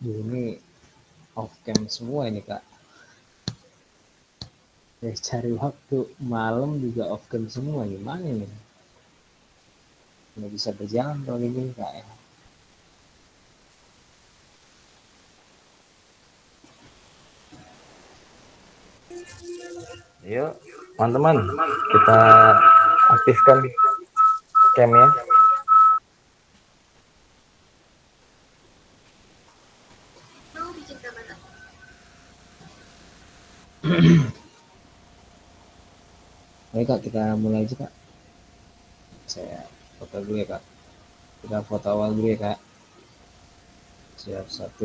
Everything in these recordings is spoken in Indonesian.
Ini off cam semua ini kak. Ya, cari waktu malam juga off cam semua, gimana ini? Nggak bisa berjalan kalau gini kak ya. Yuk, teman-teman, kita aktifkan camnya. Oke kak, kita mulai aja kak. Saya foto dulu ya kak. Kita foto awal dulu ya kak. Siap, 1,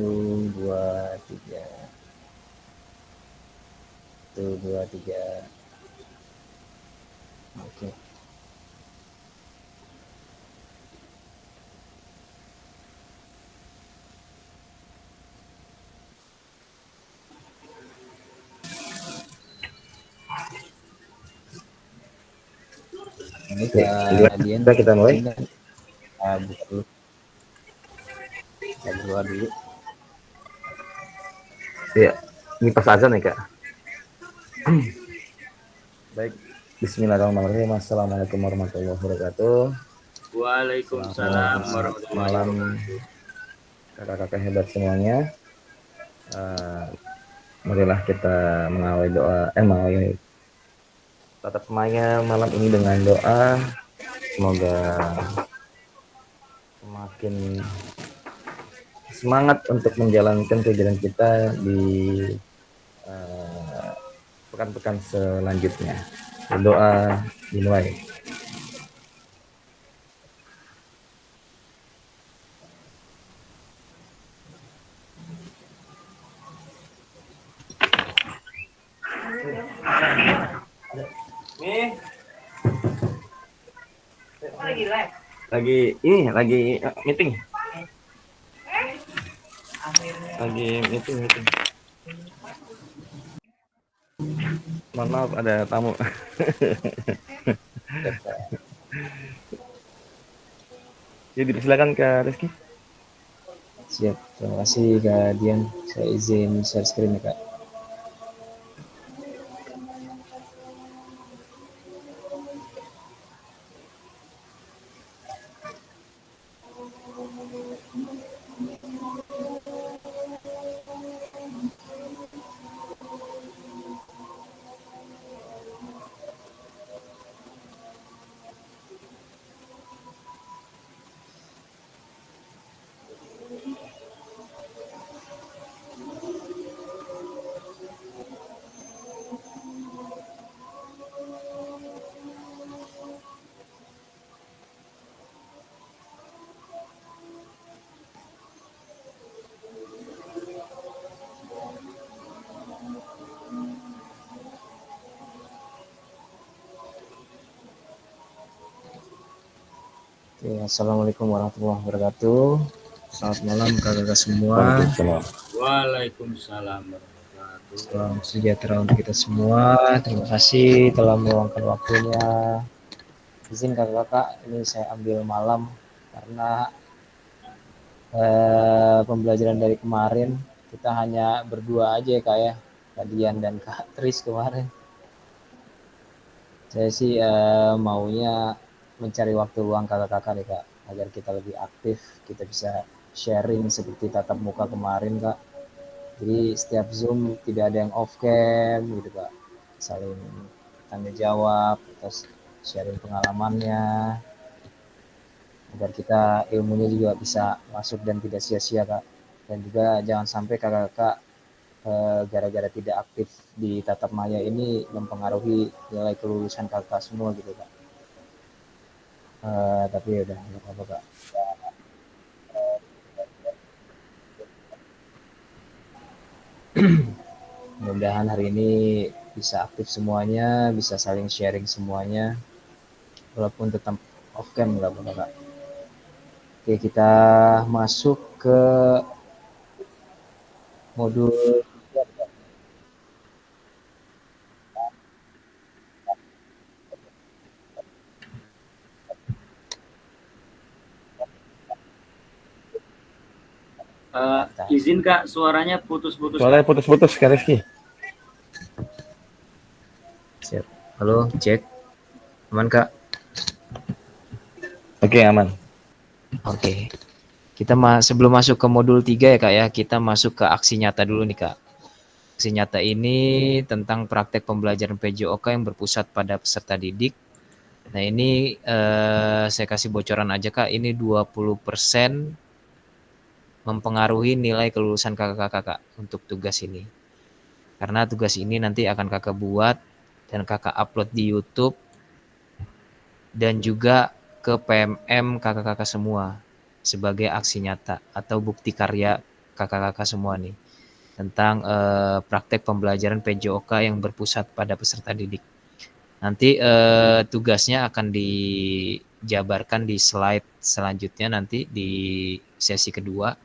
2, 3. 1, 2, 3. Oke. Ini Oke, kak Dian, kita mulai. izin kan? Buka dulu. Kita berdoa dulu. Iya, ini pas azan ya kak. Baik, Bismillahirrahmanirrahim. Assalamualaikum warahmatullahi wabarakatuh. Waalaikumsalam Selamat warahmatullahi malam wabarakatuh. kakak-kakak hebat semuanya. Marilah kita mengawali tatap maya malam ini dengan doa. Semoga semakin semangat untuk menjalankan kegiatan kita di uh, pekan-pekan selanjutnya. Berdoa dimulai. Nih, lagi meeting. Lagi meeting. Mohon maaf ada tamu. Siap kak. Jadi silakan Kak Rizky. Siap. Terima kasih kak Dian. Saya izin share screen ya kak. Oke, assalamualaikum warahmatullahi wabarakatuh. Selamat malam kakak-kakak semua. Waalaikumsalam. Waalaikumsalam warahmatullahi Salam sejahtera untuk kita semua. Terima kasih telah meluangkan waktunya. Izin kakak-kakak, ini saya ambil malam karena pembelajaran dari kemarin kita hanya berdua aja ya kak ya, Kak Dian dan Kak Tris kemarin. Saya sih maunya mencari waktu luang kakak-kakak nih kak, agar kita lebih aktif, kita bisa sharing seperti tatap muka kemarin kak. Jadi setiap Zoom tidak ada yang off cam gitu kak, saling tanya jawab, terus sharing pengalamannya, agar kita ilmunya juga bisa masuk dan tidak sia-sia kak. Dan juga jangan sampai kakak-kakak gara-gara tidak aktif di tatap maya ini mempengaruhi nilai kelulusan kakak semua gitu kak. Tapi ya udah nggak apa-apa kak. Mudah-mudahan hari ini bisa aktif semuanya, bisa saling sharing semuanya, walaupun tetap off cam nggak apa-apa kak. Oke, kita masuk ke modul. Izin Kak, suaranya putus-putus. Suaranya Kak. putus-putus Kak Rizky. Siap. Halo, cek. Aman, Kak? Oke, aman. Oke. Kita sebelum masuk ke modul 3 ya, Kak ya, kita masuk ke aksi nyata dulu nih, Kak. Aksi nyata ini tentang praktek pembelajaran PJOK yang berpusat pada peserta didik. Nah, ini saya kasih bocoran aja, Kak. Ini 20% mempengaruhi nilai kelulusan kakak-kakak untuk tugas ini. Karena tugas ini nanti akan kakak buat dan kakak upload di YouTube dan juga ke PMM kakak-kakak semua sebagai aksi nyata atau bukti karya kakak-kakak semua nih tentang praktek pembelajaran PJOK yang berpusat pada peserta didik. Nanti tugasnya akan dijabarkan di slide selanjutnya nanti di sesi kedua.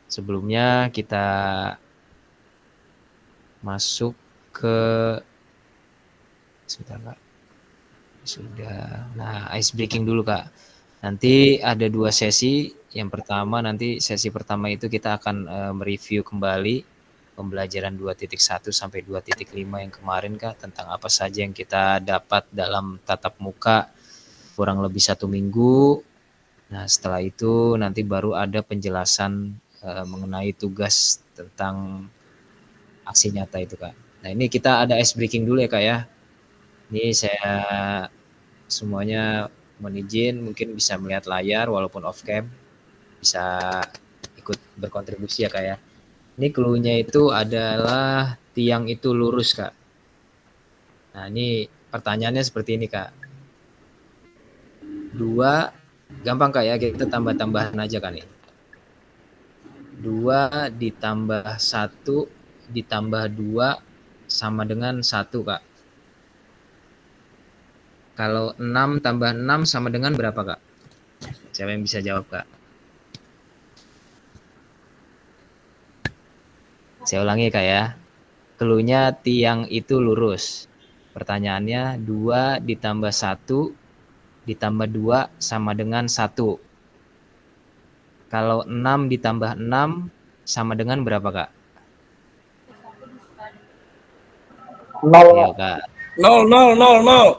Sebelumnya kita masuk ke sebentar, Kak. Sudah. Nah, ice breaking dulu, Kak. Nanti ada 2 sesi. Yang pertama nanti sesi pertama itu kita akan mereview kembali pembelajaran 2.1 sampai 2.5 yang kemarin, Kak, tentang apa saja yang kita dapat dalam tatap muka kurang lebih 1 minggu. Nah, setelah itu nanti baru ada penjelasan mengenai tugas tentang aksi nyata itu, Kak. Nah, ini kita ada ice breaking dulu ya, Kak ya. Ini saya semuanya mohon izin mungkin bisa melihat layar walaupun off cam, bisa ikut berkontribusi ya, Kak ya. Ini clue-nya itu adalah tiang itu lurus, Kak. Nah, ini pertanyaannya seperti ini, Kak. 2, gampang Kak ya, kita tambah-tambahan aja kan nih. 2 ditambah 1 ditambah 2 sama dengan 1, Kak. Kalau 6 tambah 6 sama dengan berapa, Kak? Siapa yang bisa jawab, Kak? Saya ulangi, Kak ya. Clue-nya tiang itu lurus. Pertanyaannya 2 ditambah 1 ditambah 2 sama dengan 1. Kalau 6 ditambah 6 sama dengan berapa, Kak? 0. Ayo, Kak. 0. 0.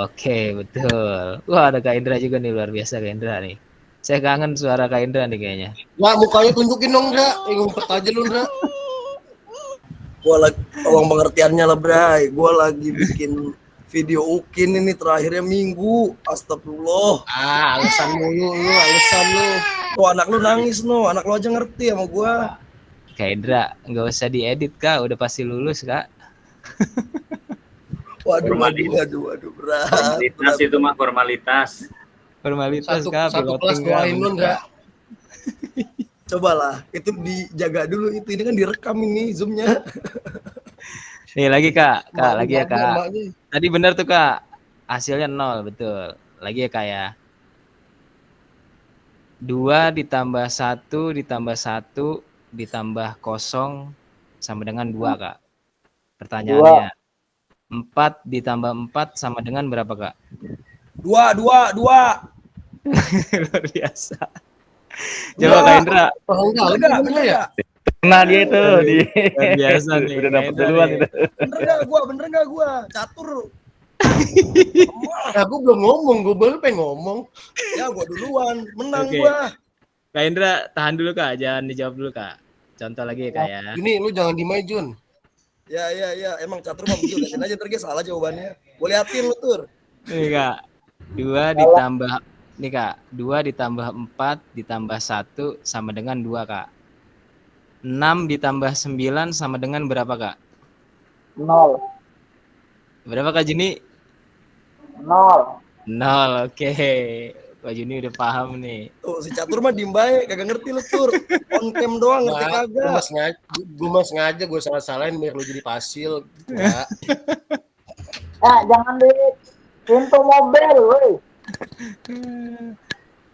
Oke, betul. Wah, ada Kak Indra juga nih, luar biasa Kak Indra nih. Saya kangen suara Kak Indra nih kayaknya. Nah, mukanya tunjukin dong, Ndra. Ngumpet aja lu, Ndra. Gua lagi tolong pengertiannya lah, Bray. Gua lagi bikin video Ukin ini terakhirnya Minggu. Astagfirullah. Alasan lu. Tuh anak lu nangis, no. Anak lu aja ngerti sama gua. Kak Indra, nggak usah diedit, Kak. Udah pasti lulus, Kak. Waduh, berat. Formalitas itu mah formalitas. Formalitas, Kak. Satu kelas doain lu, Ndra. Cobalah, itu dijaga dulu itu. Ini kan direkam ini Zoom-nya. Nih lagi, Kak. Kak, lagi ya, Kak. Tadi benar tuh, Kak. Hasilnya 0, betul. Lagi ya, Kak ya. 2 ditambah 1 ditambah 1 ditambah 0 sama dengan 2, Kak. Pertanyaannya, 4 ditambah 4 sama dengan berapa, Kak? 2. Luar biasa. Coba Kak Indra. Bener ya? Nah, dia itu di Luar biasa nih. udah dapat duluan itu. Bener nggak gua? Catur. Aku belum ngomong, gue baru pengen ngomong. Ya gua duluan, menang Oke. gua. Kak Indra, tahan dulu, Kak. Jangan dijawab dulu, Kak. Contoh lagi ya, Kak ya. Ini lu jangan dimajun. Ya, emang catur mah begitu. Liatin aja ntar salah jawabannya. Gua liatin lu, Tur. Nih, Kak. 2 ditambah nih, Kak. 2 ditambah 4 ditambah 1 sama dengan 2, Kak. 6 ditambah 9 sama dengan berapa, Kak? 0. Berapa, Kak Juni? 0. 0. Oke. Kak Juni udah paham nih. Tuh, si catur mah diem bae, kagak ngerti lu, Tur. On cam doang, ngerti kagak. Gue mas sengaja gue salah-salahin biar lu jadi pasil. Ya. Jangan di pintu mobil, woi.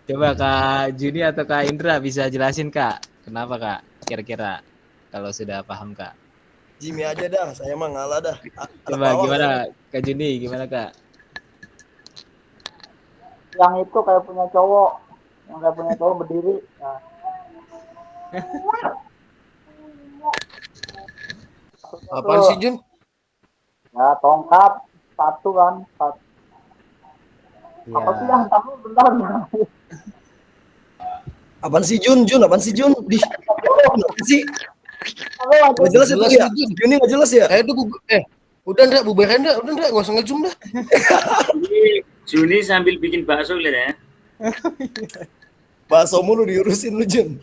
Coba Kak Juni atau Kak Indra bisa jelasin, Kak. Kenapa, Kak? Kira-kira kalau sudah paham, Kak. Jimmy aja dah, saya mah ngalah dah. Coba gimana, Kak Juni? Gimana, Kak? Yang itu kayak punya cowok. Yang kayak punya cowok berdiri. Nah, Apaan sih Jun? Ya tongkat satu kan. Ya, Apa sih yang tahu bentar. Apaan sih Jun? Apaan sih Jun? Kenapa sih? Apa Nggak jelas ya Jelas tuh ya? nih, Jun. Juni nggak jelas ya? Udah Ndra, bubaran Ndra, udah Ndra, nggak usah ngezoom dah. Juni sambil bikin bakso lihat ya. Bakso mulu diurusin lu Jun.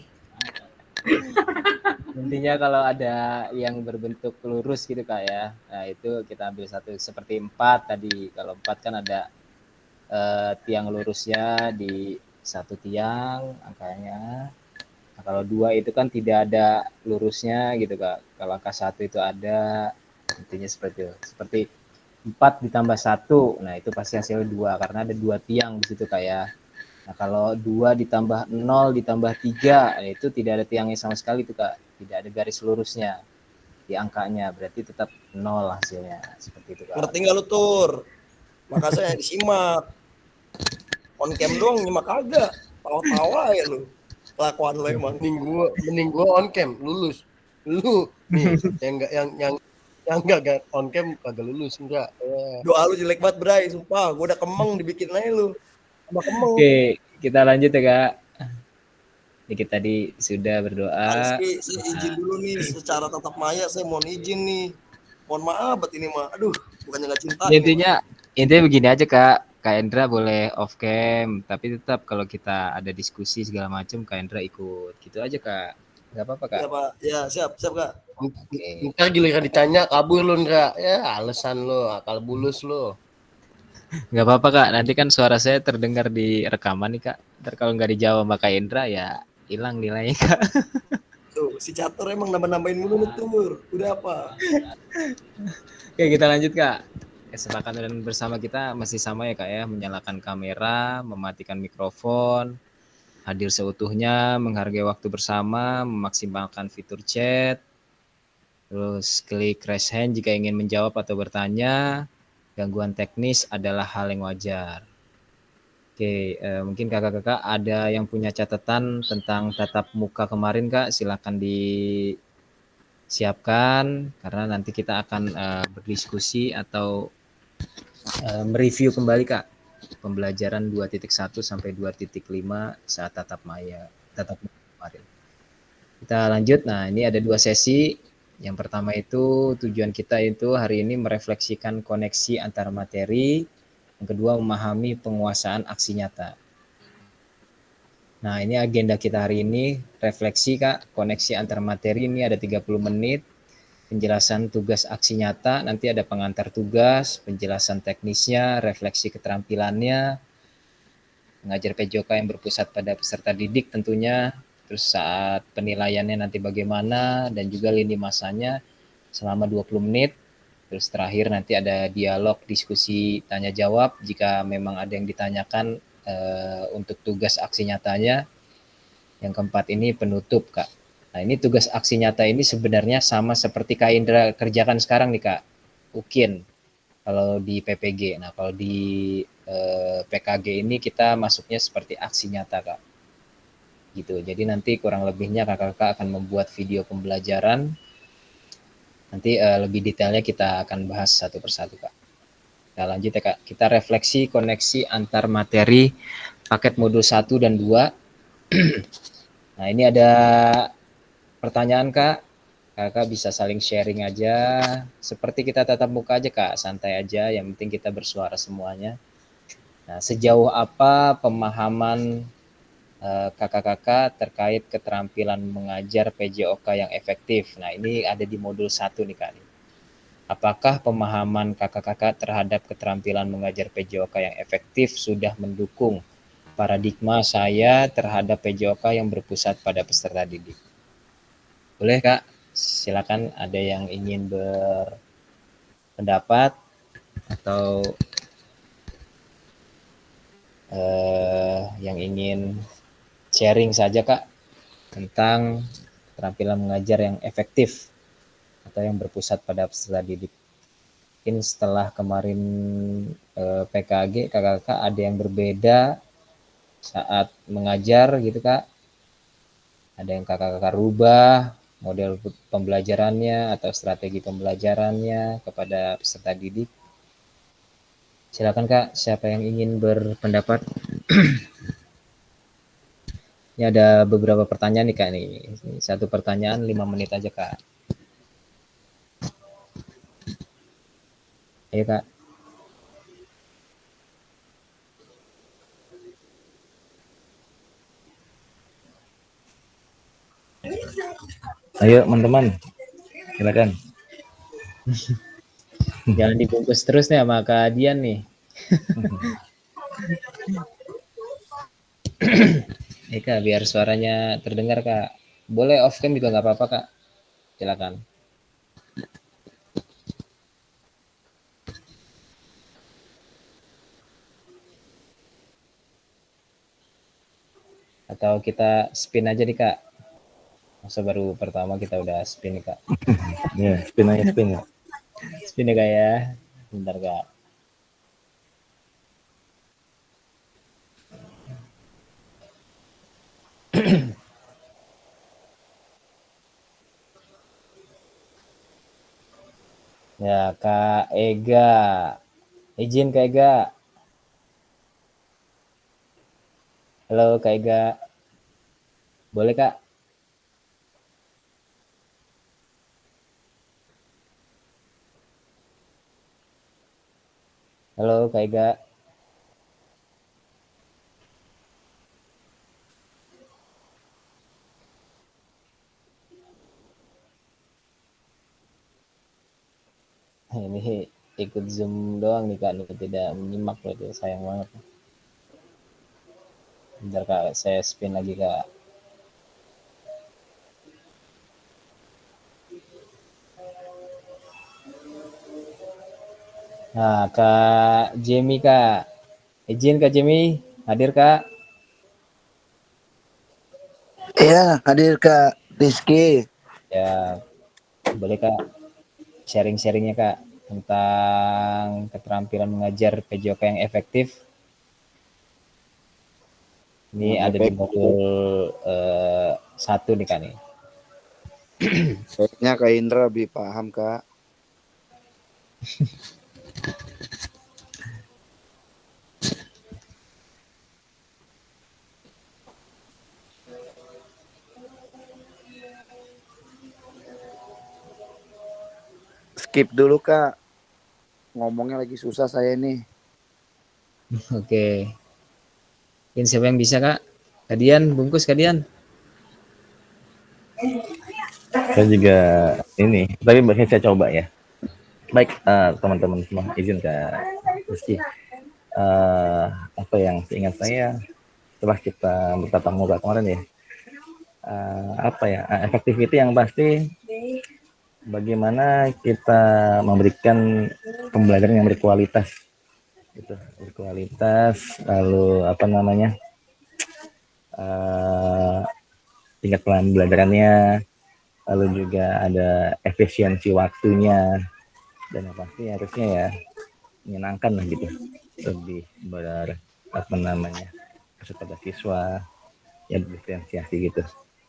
intinya kalau ada yang berbentuk lurus gitu Kak ya. Nah, itu kita ambil satu seperti 4 tadi. Kalau 4 kan ada tiang lurusnya di satu tiang angkanya. Nah, kalau 2 itu kan tidak ada lurusnya gitu Kak. Kalau angka 1 itu ada, intinya seperti itu. Seperti 4 ditambah 1, nah itu pasti hasilnya 2 karena ada 2 tiang di situ Kak ya. Nah, kalau 2 ditambah 0 ditambah 3, nah itu tidak ada tiangnya sama sekali tuh Kak. Tidak ada garis lurusnya di angkanya, berarti tetap 0 hasilnya. Seperti itu Kak. Ngerti nggak lu Tur? Makanya disimak. On cam doang nyimak kagak. Tawa-tawa ya lu. Kelakuan lu emang. Mending gua on cam lulus. Lu nih yang enggak on cam kagak lulus enggak. Doa lu jelek banget Bray, sumpah. Gua udah kemeng dibikin aja lu. Tambah kemeng. Oke, kita lanjut ya Kak. Jadi kita tadi sudah berdoa. Rizky, saya izin dulu nih secara tatap maya saya mohon izin nih. Mohon maaf buat ini mah. Aduh, bukannya nggak cinta. Ya, intinya begini aja Kak Endra boleh off cam, tapi tetap kalau kita ada diskusi segala macam Kak Endra ikut. Gitu aja Kak. Gak apa-apa Kak. Ya Pak, ya siap Kak. Oke. Ntar giliran ditanya kabur lu Ndra. Ya alasan lu, akal bulus lu. Gak apa-apa Kak, nanti kan suara saya terdengar di rekaman nih Kak. Ntar kalau nggak dijawab sama Kak Endra ya hilang nilainya Kak. Tuh, si Catur emang nambah-nambahin mulu nih Tur. Udah apa? Oke, kita lanjut Kak. Kesepakatan bersama kita masih sama ya Kak ya, menyalakan kamera, mematikan mikrofon, hadir seutuhnya, menghargai waktu bersama, memaksimalkan fitur chat, terus klik raise hand jika ingin menjawab atau bertanya. Gangguan teknis adalah hal yang wajar. Oke, mungkin kakak-kakak ada yang punya catatan tentang tatap muka kemarin Kak, silakan disiapkan karena nanti kita akan berdiskusi atau mereview kembali Kak pembelajaran 2.1 sampai 2.5 saat tatap muka kemarin. Kita lanjut. Nah, ini ada 2 sesi. Yang pertama itu tujuan kita itu hari ini merefleksikan koneksi antar materi. Yang kedua memahami penguasaan aksi nyata. Nah, ini agenda kita hari ini, refleksi Kak, koneksi antar materi ini ada 30 menit. Penjelasan tugas aksi nyata, nanti ada pengantar tugas, penjelasan teknisnya, refleksi keterampilannya, mengajar PJOK yang berpusat pada peserta didik tentunya, terus saat penilaiannya nanti bagaimana, dan juga lini masanya selama 20 menit. Terus terakhir nanti ada dialog, diskusi, tanya jawab jika memang ada yang ditanyakan untuk tugas aksi nyatanya. Yang keempat ini penutup Kak. Nah, ini tugas aksi nyata ini sebenarnya sama seperti Kak Indra kerjakan sekarang nih Kak, UKIN kalau di PPG. Nah, kalau di PKG ini kita masuknya seperti aksi nyata Kak. Gitu. Jadi nanti kurang lebihnya kakak-kakak akan membuat video pembelajaran. Nanti lebih detailnya kita akan bahas satu persatu Kak. Kita lanjut ya Kak. Kita refleksi koneksi antar materi paket modul 1 dan 2. Nah, ini ada pertanyaan Kak. Kakak bisa saling sharing aja. Seperti kita tatap muka aja Kak, santai aja. Yang penting kita bersuara semuanya. Nah, sejauh apa pemahaman kakak-kakak terkait keterampilan mengajar PJOK yang efektif? Nah, ini ada di modul 1 nih Kak. Apakah pemahaman kakak-kakak terhadap keterampilan mengajar PJOK yang efektif sudah mendukung paradigma saya terhadap PJOK yang berpusat pada peserta didik? Boleh Kak, silakan ada yang ingin berpendapat atau yang ingin sharing saja Kak tentang keterampilan mengajar yang efektif atau yang berpusat pada peserta didik. Mungkin setelah kemarin PKG kakak-kakak ada yang berbeda saat mengajar gitu Kak. Ada yang kakak-kakak rubah model pembelajarannya atau strategi pembelajarannya kepada peserta didik. Silakan Kak, siapa yang ingin berpendapat? Ini ada beberapa pertanyaan nih Kak nih. Satu pertanyaan 5 menit aja Kak. Ayo Kak. Ayo teman-teman, silakan. Jangan dibungkus terus nih sama Kak Dian nih. Kak, biar suaranya terdengar Kak. Boleh off cam juga nggak apa-apa Kak. Silakan. Atau kita spin aja nih Kak. Masa baru pertama kita udah spin nih Kak. Ya, spin aja spin ya. Spin ya Kak ya. Bentar Kak. Ya Kak Ega. Izin Kak Ega. Halo Kak Ega. Boleh Kak? Halo Kak Ega. Ini ikut Zoom doang nih Kak, nih tidak menyimak berarti sayang banget. Bentar Kak, saya spin lagi Kak. Nah, Kak Jamie Kak. Izin Kak Jamie, hadir Kak. Iya, hadir Kak Rizky. Ya, boleh Kak sharing-sharingnya Kak tentang keterampilan mengajar PJOK yang efektif. Ini ada di modul 1 nih Kak nih. Kayaknya Kak Indra lebih paham Kak. Skip dulu Kak. Ngomongnya lagi susah saya nih. Oke. Mungkin siapa yang bisa Kak? Kadian, bungkus Kadian. Saya juga ini, tapi biasanya saya coba ya. Baik, teman-teman semua, izin Kak Rizky. Apa yang seingat saya setelah kita bertatap muka kemarin ya, efektiviti yang pasti bagaimana kita memberikan pembelajaran yang berkualitas, gitu, berkualitas, lalu tingkat pembelajarannya, lalu juga ada efisiensi waktunya, dan yang pasti harusnya ya menyenangkan lah gitu, lebih kepada siswa ya, diferensiasi gitu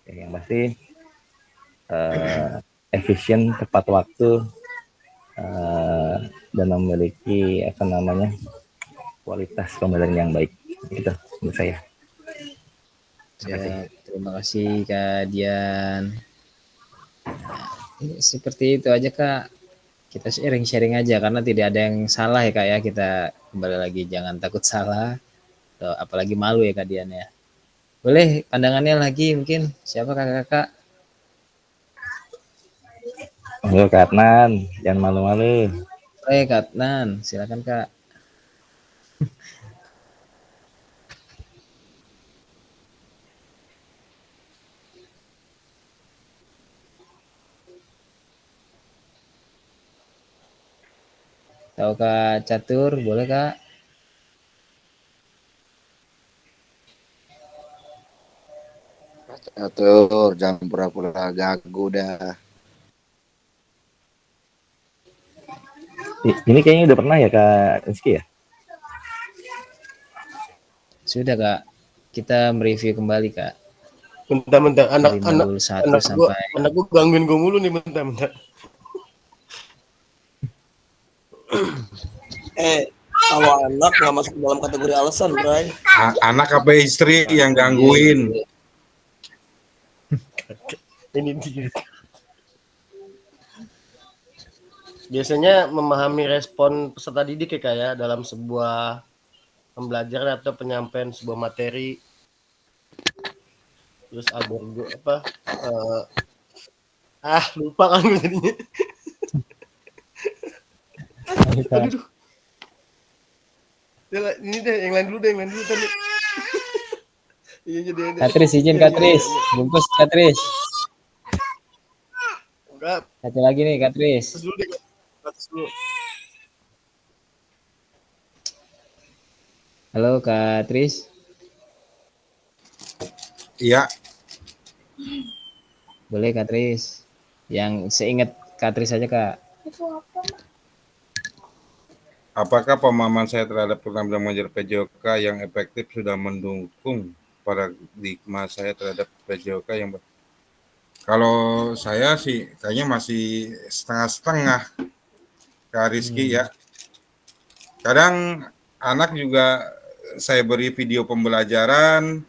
ya, yang pasti efisien, tepat waktu, dan memiliki kualitas pembelajaran yang baik, gitu menurut saya. Ya, terima kasih Kak Dian. Nah, seperti itu aja Kak. Kita sharing-sharing aja karena tidak ada yang salah ya Kak ya. Kita kembali lagi jangan takut salah. Atau apalagi malu ya Kak Dian ya. Boleh pandangannya lagi mungkin siapa kakak-kakak? Halo Kak Adnan, jangan malu-malu. Kak Adnan, silakan Kak. Tahu Kak Catur, boleh Kak? Catur, jangan pura-pura gagu dah. Ini kayaknya udah pernah ya Kak Rizky ya? Sudah Kak, kita mereview kembali Kak. Bentar, dari modul 1 sampai anak gua gangguin gua mulu nih, bentar. Kalau anak nggak masuk dalam kategori alasan, Bray. Anak apa istri yang gangguin? Ini dia. Biasanya memahami respon peserta didik ya kayak dalam sebuah pembelajaran atau penyampaian sebuah materi. Terus ada gua lupa kan gue jadinya. Aduh. Ini deh, yang lain dulu tadi. Iya jadi. Katris, izin Katris. Bungkus Katris. Enggak, Satu lagi nih Katris. terus dulu deh. Terus dulu. Halo Katris. Iya. Boleh Katris. Yang seingat Katris aja Kak. Apakah pemahaman saya terhadap program belajar mengajar PJOK yang efektif sudah mendukung paradigma saya terhadap PJOK yang kalau saya sih kayaknya masih setengah-setengah, Kak Rizky ya. Kadang anak juga saya beri video pembelajaran,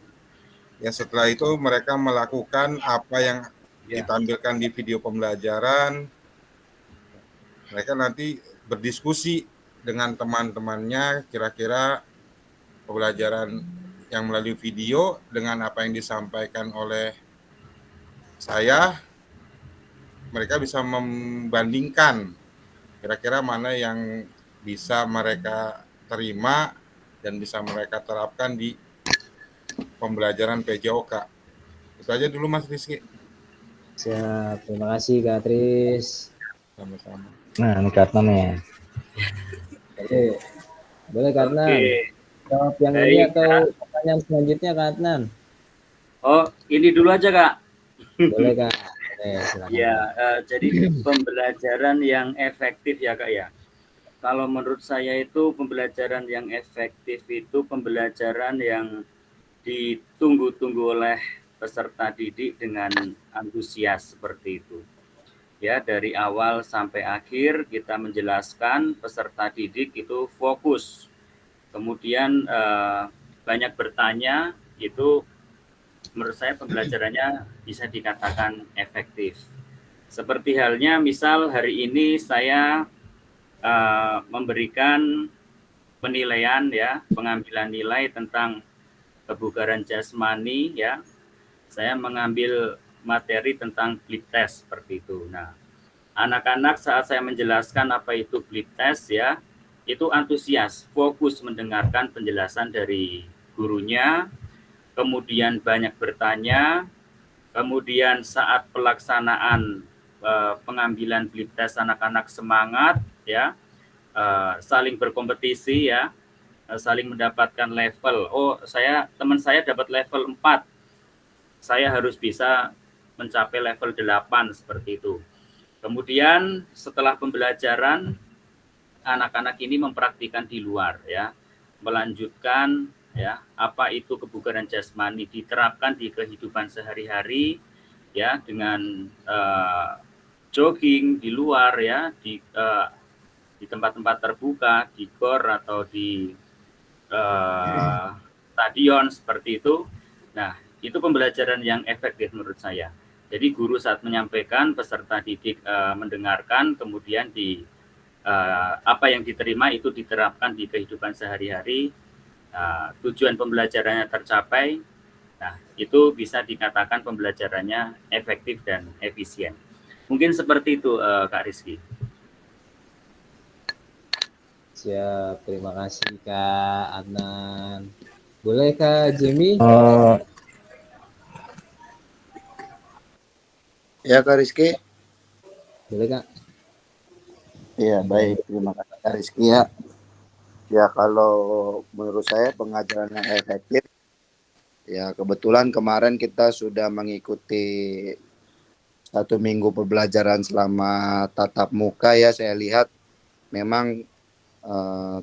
ya setelah itu mereka melakukan apa yang ditampilkan di video pembelajaran. Mereka nanti berdiskusi dengan teman-temannya kira-kira pembelajaran yang melalui video dengan apa yang disampaikan oleh saya, mereka bisa membandingkan kira-kira mana yang bisa mereka terima dan bisa mereka terapkan di pembelajaran PJOK. Itu aja dulu Mas Rizky. Siap, terima kasih Katris. Sama-sama. Nah, ini Katnan ya. Boleh Katnan. Oke. Jawab yang ini Baik, atau pertanyaan selanjutnya Katnan? Oh, ini dulu aja Kak. Boleh Kak. Silakan. Ya, jadi pembelajaran yang efektif ya Kak ya. Kalau menurut saya itu pembelajaran yang efektif itu pembelajaran yang ditunggu-tunggu oleh peserta didik dengan antusias seperti itu. Ya, dari awal sampai akhir kita menjelaskan, peserta didik itu fokus. Kemudian banyak bertanya, itu menurut saya pembelajarannya bisa dikatakan efektif. Seperti halnya misal hari ini saya memberikan penilaian ya, pengambilan nilai tentang kebugaran jasmani ya. Saya mengambil materi tentang blip test seperti itu. Nah, anak-anak saat saya menjelaskan apa itu blip test ya, itu antusias, fokus mendengarkan penjelasan dari gurunya, kemudian banyak bertanya, kemudian saat pelaksanaan pengambilan blip test anak-anak semangat ya, saling berkompetisi ya, saling mendapatkan level. Oh, teman saya dapat level 4. Saya harus bisa mencapai level 8 seperti itu. Kemudian setelah pembelajaran anak-anak ini mempraktikkan di luar ya, melanjutkan ya apa itu kebugaran jasmani, diterapkan di kehidupan sehari-hari ya dengan jogging di luar ya, di tempat-tempat terbuka, di gor atau di stadion seperti itu. Nah, itu pembelajaran yang efektif menurut saya. Jadi guru saat menyampaikan, peserta didik mendengarkan, kemudian apa yang diterima itu diterapkan di kehidupan sehari-hari, tujuan pembelajarannya tercapai. Nah, itu bisa dikatakan pembelajarannya efektif dan efisien. Mungkin seperti itu, Kak Rizky. Siap, terima kasih Kak Adnan. Boleh Kak Jimmy? Ya Kak Rizky. Boleh Kak. Iya baik, terima kasih Kak Rizky ya. Ya kalau menurut saya pengajaran yang efektif, ya kebetulan kemarin kita sudah mengikuti 1 minggu pembelajaran selama tatap muka ya. Saya lihat memang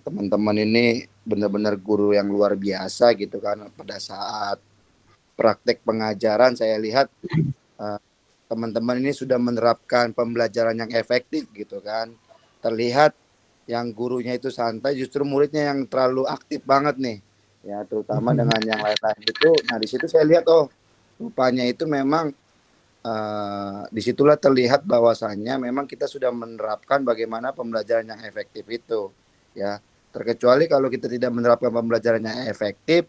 teman-teman ini benar-benar guru yang luar biasa gitu kan pada saat praktek pengajaran saya lihat teman-teman ini sudah menerapkan pembelajaran yang efektif gitu kan. Terlihat yang gurunya itu santai, justru muridnya yang terlalu aktif banget nih. Ya, terutama dengan yang lain-lain itu. Nah, di situ saya lihat rupanya itu memang disitulah terlihat bahwasannya memang kita sudah menerapkan bagaimana pembelajaran yang efektif itu. Ya, terkecuali kalau kita tidak menerapkan pembelajaran yang efektif,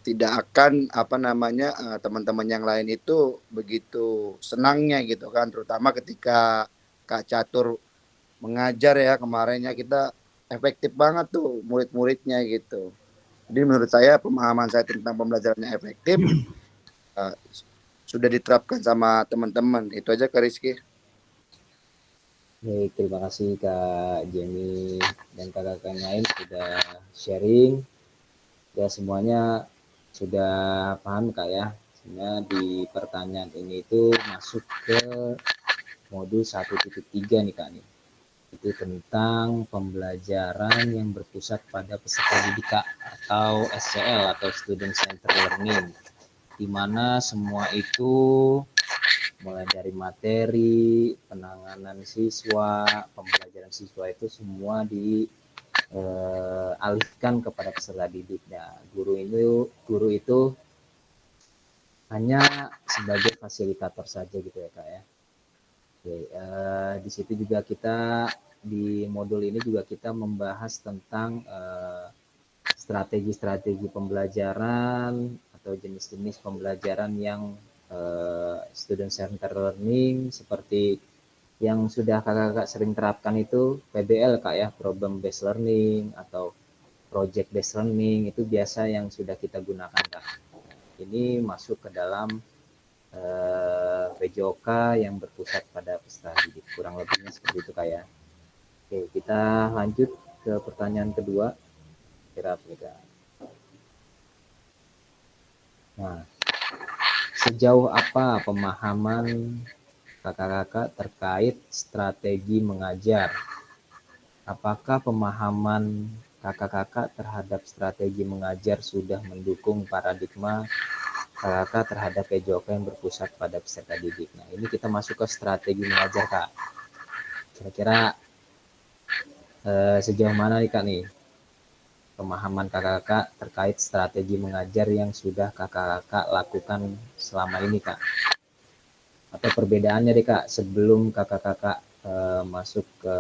tidak akan teman-teman yang lain itu begitu senangnya gitu kan, terutama ketika Kak Catur mengajar ya kemarinnya, kita efektif banget tuh murid-muridnya gitu. Jadi menurut saya pemahaman saya tentang pembelajaran yang efektif sudah diterapkan sama teman-teman. Itu aja Kak Rizky. Baik, terima kasih Kak Jenny dan kakak-kakak yang lain sudah sharing. Ya semuanya sudah paham Kak ya. Sebenarnya di pertanyaan ini itu masuk ke modul 1.3 nih Kak nih. Itu tentang pembelajaran yang berpusat pada peserta didik Kak, atau SCL atau Student Centered Learning, di mana semua itu mulai dari materi, penanganan siswa, pembelajaran siswa itu semua dialihkan kepada peserta didiknya. Guru itu hanya sebagai fasilitator saja gitu ya Kak ya. Oke, di situ juga kita di modul ini juga kita membahas tentang strategi-strategi pembelajaran atau jenis-jenis pembelajaran yang student center learning, seperti yang sudah kakak-kakak sering terapkan itu PBL Kak ya, problem based learning atau project based learning, itu biasa yang sudah kita gunakan Kak. Ini masuk ke dalam PJOK yang berpusat pada peserta didik, kurang lebihnya seperti itu Kak ya. Oke, kita lanjut ke pertanyaan kedua. Kira-kira. Nah, sejauh apa pemahaman kakak-kakak terkait strategi mengajar? Apakah pemahaman kakak-kakak terhadap strategi mengajar sudah mendukung paradigma kakak terhadap PJOK yang berpusat pada peserta didik? Nah, ini kita masuk ke strategi mengajar Kak. Kira-kira sejauh mana nih Kak nih pemahaman kakak-kakak terkait strategi mengajar yang sudah kakak-kakak lakukan selama ini Kak? Atau perbedaannya deh Kak, sebelum kakak-kakak masuk ke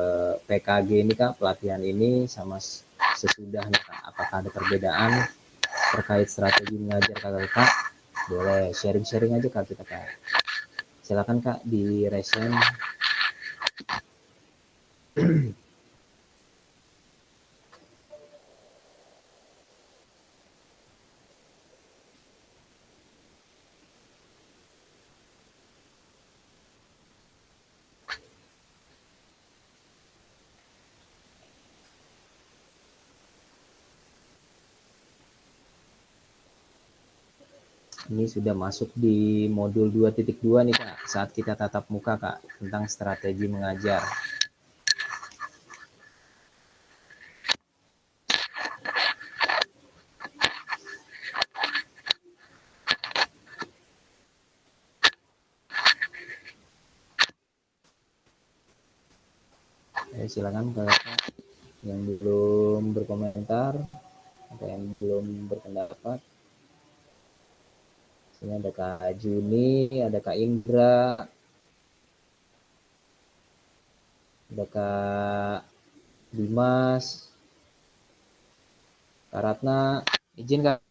PKG ini Kak, pelatihan ini sama sesudahnya Kak, apakah ada perbedaan terkait strategi mengajar kakak-kakak? Boleh sharing-sharing aja Kak kita Kak. Silakan Kak di resen. Ini sudah masuk di modul 2.2 nih Kak, saat kita tatap muka Kak, tentang strategi mengajar. Silakan kakak yang belum berkomentar atau yang belum berpendapat. Ini ada Kak Juni, ada Kak Indra, ada Kak Dimas, Kak Ratna. Izin Kak.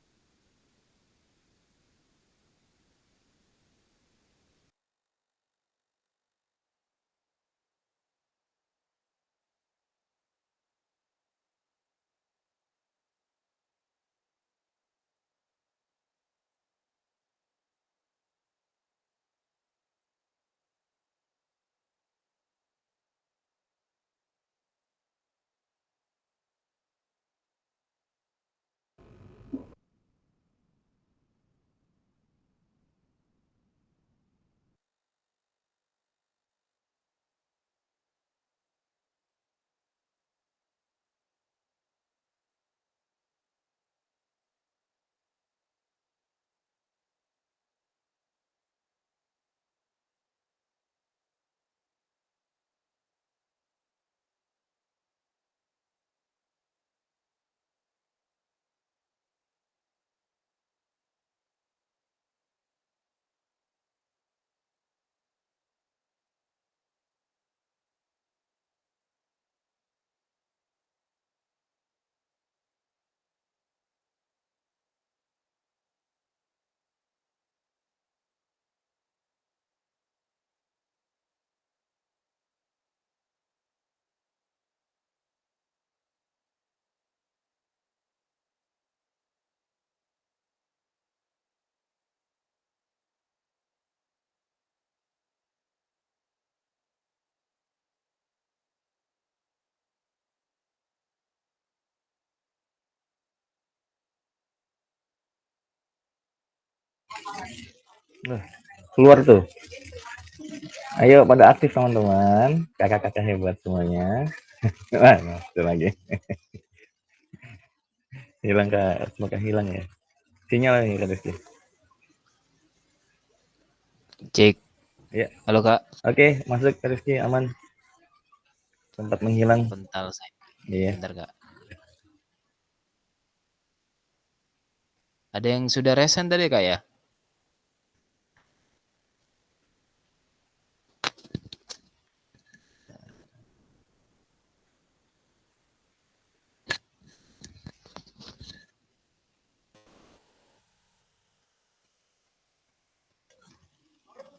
Keluar tuh. Ayo pada aktif teman-teman. Kakak-kakak hebat semuanya. Wah, itu lagi. Hilang Kak, semoga hilang ya. Sinyal ini Kak Rizky. Cek. Ya. Halo Kak. Oke, masuk Kak Rizky, aman. Sempat menghilang. Bentar saya. Iya. Bentar Kak. Ada yang sudah resen tadi Kak ya?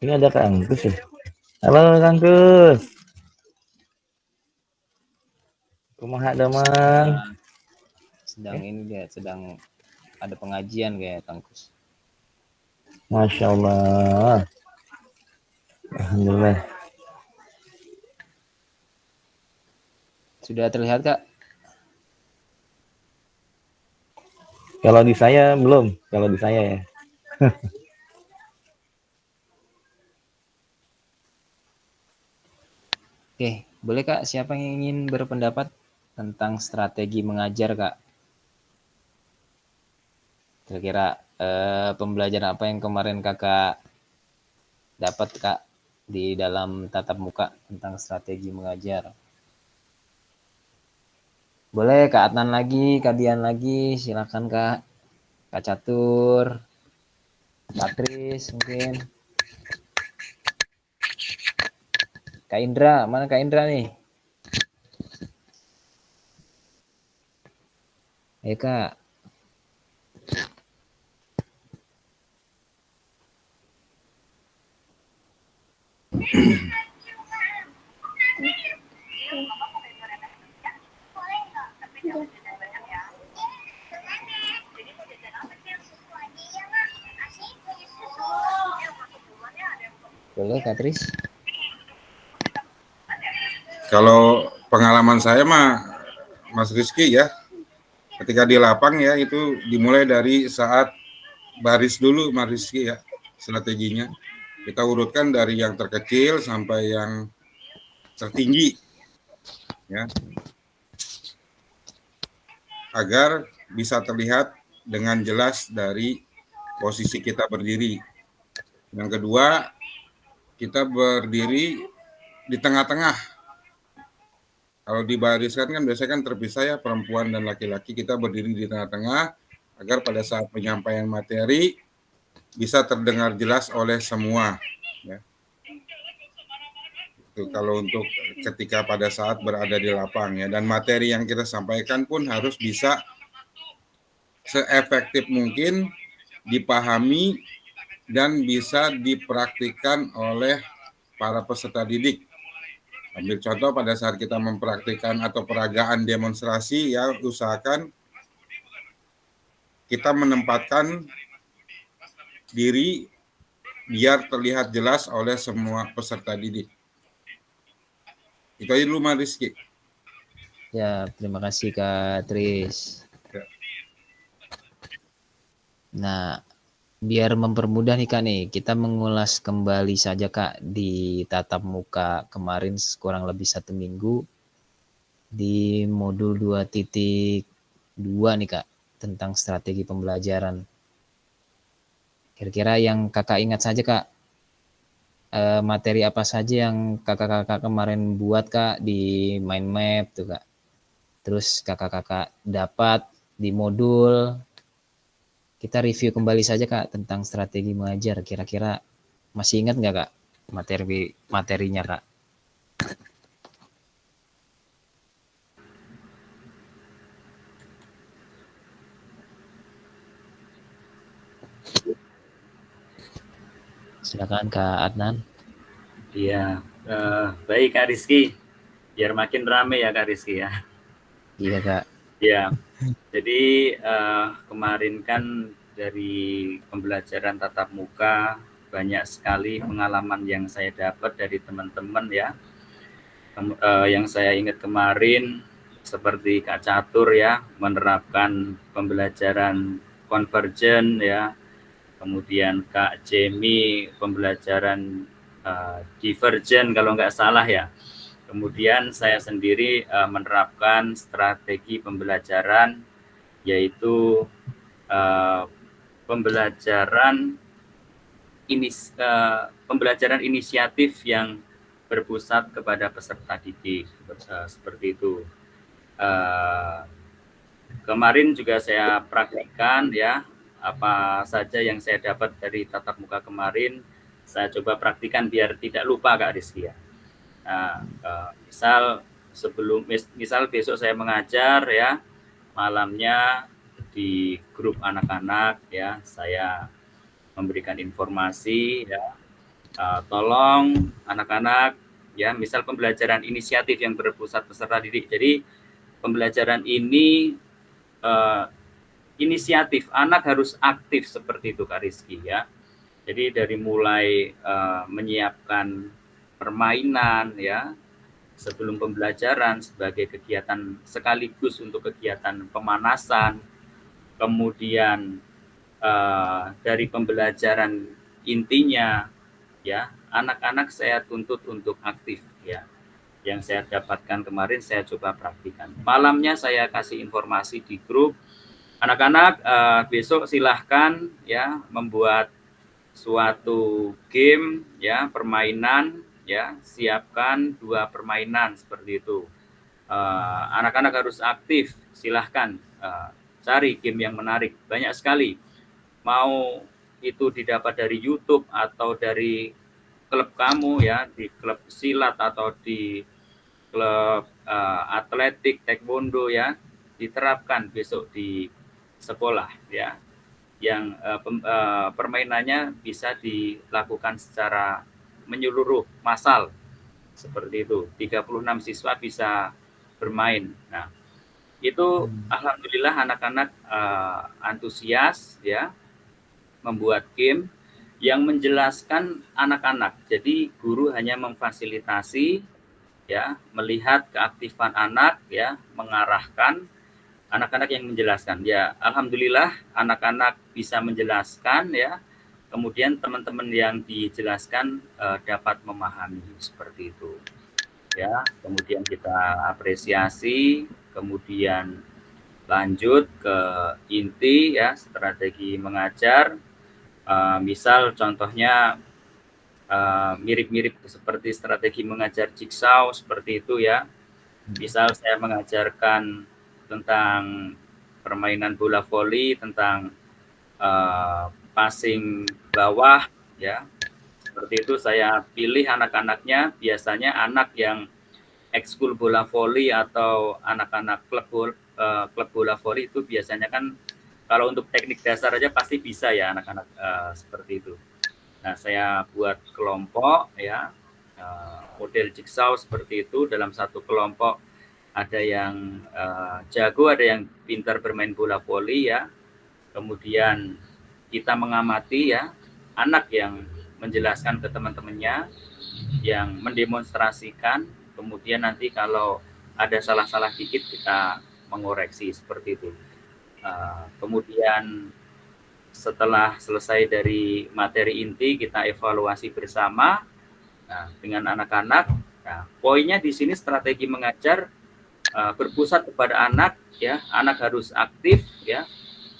Ini ada Kak Angkus ya. Halo Kang Angkus. Kumaha damang? Sedang ini dia, sedang ada pengajian kayak Kang Kus. Masya Allah. Alhamdulillah. Sudah terlihat Kak? Kalau di saya belum, kalau di saya ya. Oke, boleh Kak, siapa yang ingin berpendapat tentang strategi mengajar Kak? Kira-kira pembelajaran apa yang kemarin Kakak dapat Kak di dalam tatap muka tentang strategi mengajar? Boleh Kak Adnan lagi, Kak Dian lagi, silakan Kak. Kak Catur, Kak Tris mungkin. Kak Indra, mana Kak Indra nih? Ayo Kak. Boleh Kak Tris? Kalau pengalaman saya mah Mas Rizky ya, ketika di lapang ya itu dimulai dari saat baris dulu Mas Rizky ya strateginya. Kita urutkan dari yang terkecil sampai yang tertinggi ya. Agar bisa terlihat dengan jelas dari posisi kita berdiri. Yang kedua, kita berdiri di tengah-tengah. Kalau dibariskan kan biasanya kan terpisah ya perempuan dan laki-laki, kita berdiri di tengah-tengah agar pada saat penyampaian materi bisa terdengar jelas oleh semua. Ya. Itu kalau untuk ketika pada saat berada di lapang ya, dan materi yang kita sampaikan pun harus bisa seefektif mungkin dipahami dan bisa dipraktikkan oleh para peserta didik. Ambil contoh pada saat kita mempraktikkan atau peragaan demonstrasi ya, usahakan kita menempatkan diri biar terlihat jelas oleh semua peserta didik. Itu aja dulu Mas Rizky. Ya, terima kasih Kak Tris. Ya. Nah, biar mempermudah nih Kak nih, kita mengulas kembali saja Kak di tatap muka kemarin kurang lebih 1 minggu di modul 2.2 nih Kak tentang strategi pembelajaran. Kira-kira yang Kakak ingat saja Kak, materi apa saja yang kakak-kakak kemarin buat Kak di mind map tuh Kak. Terus kakak-kakak dapat di modul. Kita review kembali saja Kak tentang strategi mengajar. Kira-kira masih ingat nggak Kak materinya Kak? Silakan Kak Adnan. Iya, baik Kak Rizky. Biar makin rame ya Kak Rizky ya. Iya Kak. Ya, jadi kemarin kan dari pembelajaran tatap muka banyak sekali pengalaman yang saya dapat dari teman-teman ya. Yang saya ingat kemarin seperti Kak Catur ya, menerapkan pembelajaran konvergen ya, kemudian Kak Jemi pembelajaran Divergent kalau nggak salah ya. Kemudian saya sendiri menerapkan strategi pembelajaran yaitu pembelajaran pembelajaran inisiatif yang berpusat kepada peserta didik seperti itu. Kemarin juga saya praktikkan ya, apa saja yang saya dapat dari tatap muka kemarin saya coba praktikkan biar tidak lupa Kak Rizky ya. Nah, misal besok saya mengajar ya, malamnya di grup anak-anak ya, saya memberikan informasi ya, tolong anak-anak ya, misal pembelajaran inisiatif yang berpusat peserta didik. Jadi pembelajaran ini inisiatif, anak harus aktif seperti itu Kak Rizky ya. Jadi dari mulai menyiapkan permainan ya sebelum pembelajaran sebagai kegiatan sekaligus untuk kegiatan pemanasan, kemudian dari pembelajaran intinya ya, anak-anak saya tuntut untuk aktif ya. Yang saya dapatkan kemarin saya coba praktikan. Malamnya saya kasih informasi di grup, anak-anak besok silahkan ya membuat suatu game ya, permainan ya, siapkan 2 permainan seperti itu. Anak-anak harus aktif, silahkan cari game yang menarik, banyak sekali. Mau itu didapat dari YouTube atau dari klub kamu ya, di klub silat atau di klub atletik, taekwondo ya, diterapkan besok di sekolah ya. Yang permainannya bisa dilakukan secara menyeluruh massal seperti itu. 36 siswa bisa bermain. Nah, itu alhamdulillah anak-anak antusias ya membuat game yang menjelaskan anak-anak. Jadi guru hanya memfasilitasi ya, melihat keaktifan anak ya, mengarahkan anak-anak yang menjelaskan ya. Alhamdulillah anak-anak bisa menjelaskan ya, kemudian teman-teman yang dijelaskan dapat memahami seperti itu ya. Kemudian kita apresiasi, kemudian lanjut ke inti ya, strategi mengajar. Misal contohnya mirip-mirip seperti strategi mengajar jigsaw seperti itu ya. Misal saya mengajarkan tentang permainan bola voli, tentang passing bawah ya. Seperti itu saya pilih anak-anaknya, biasanya anak yang ekskul bola voli atau anak-anak klub bola voli itu biasanya kan kalau untuk teknik dasar aja pasti bisa ya anak-anak seperti itu. Nah, saya buat kelompok ya, model jigsaw seperti itu. Dalam satu kelompok ada yang jago, ada yang pintar bermain bola voli ya. Kemudian kita mengamati ya, anak yang menjelaskan ke teman-temannya, yang mendemonstrasikan, kemudian nanti kalau ada salah-salah dikit kita mengoreksi seperti itu. Kemudian setelah selesai dari materi inti kita evaluasi bersama dengan anak-anak. Nah, poinnya di sini strategi mengajar berpusat kepada anak ya, anak harus aktif ya,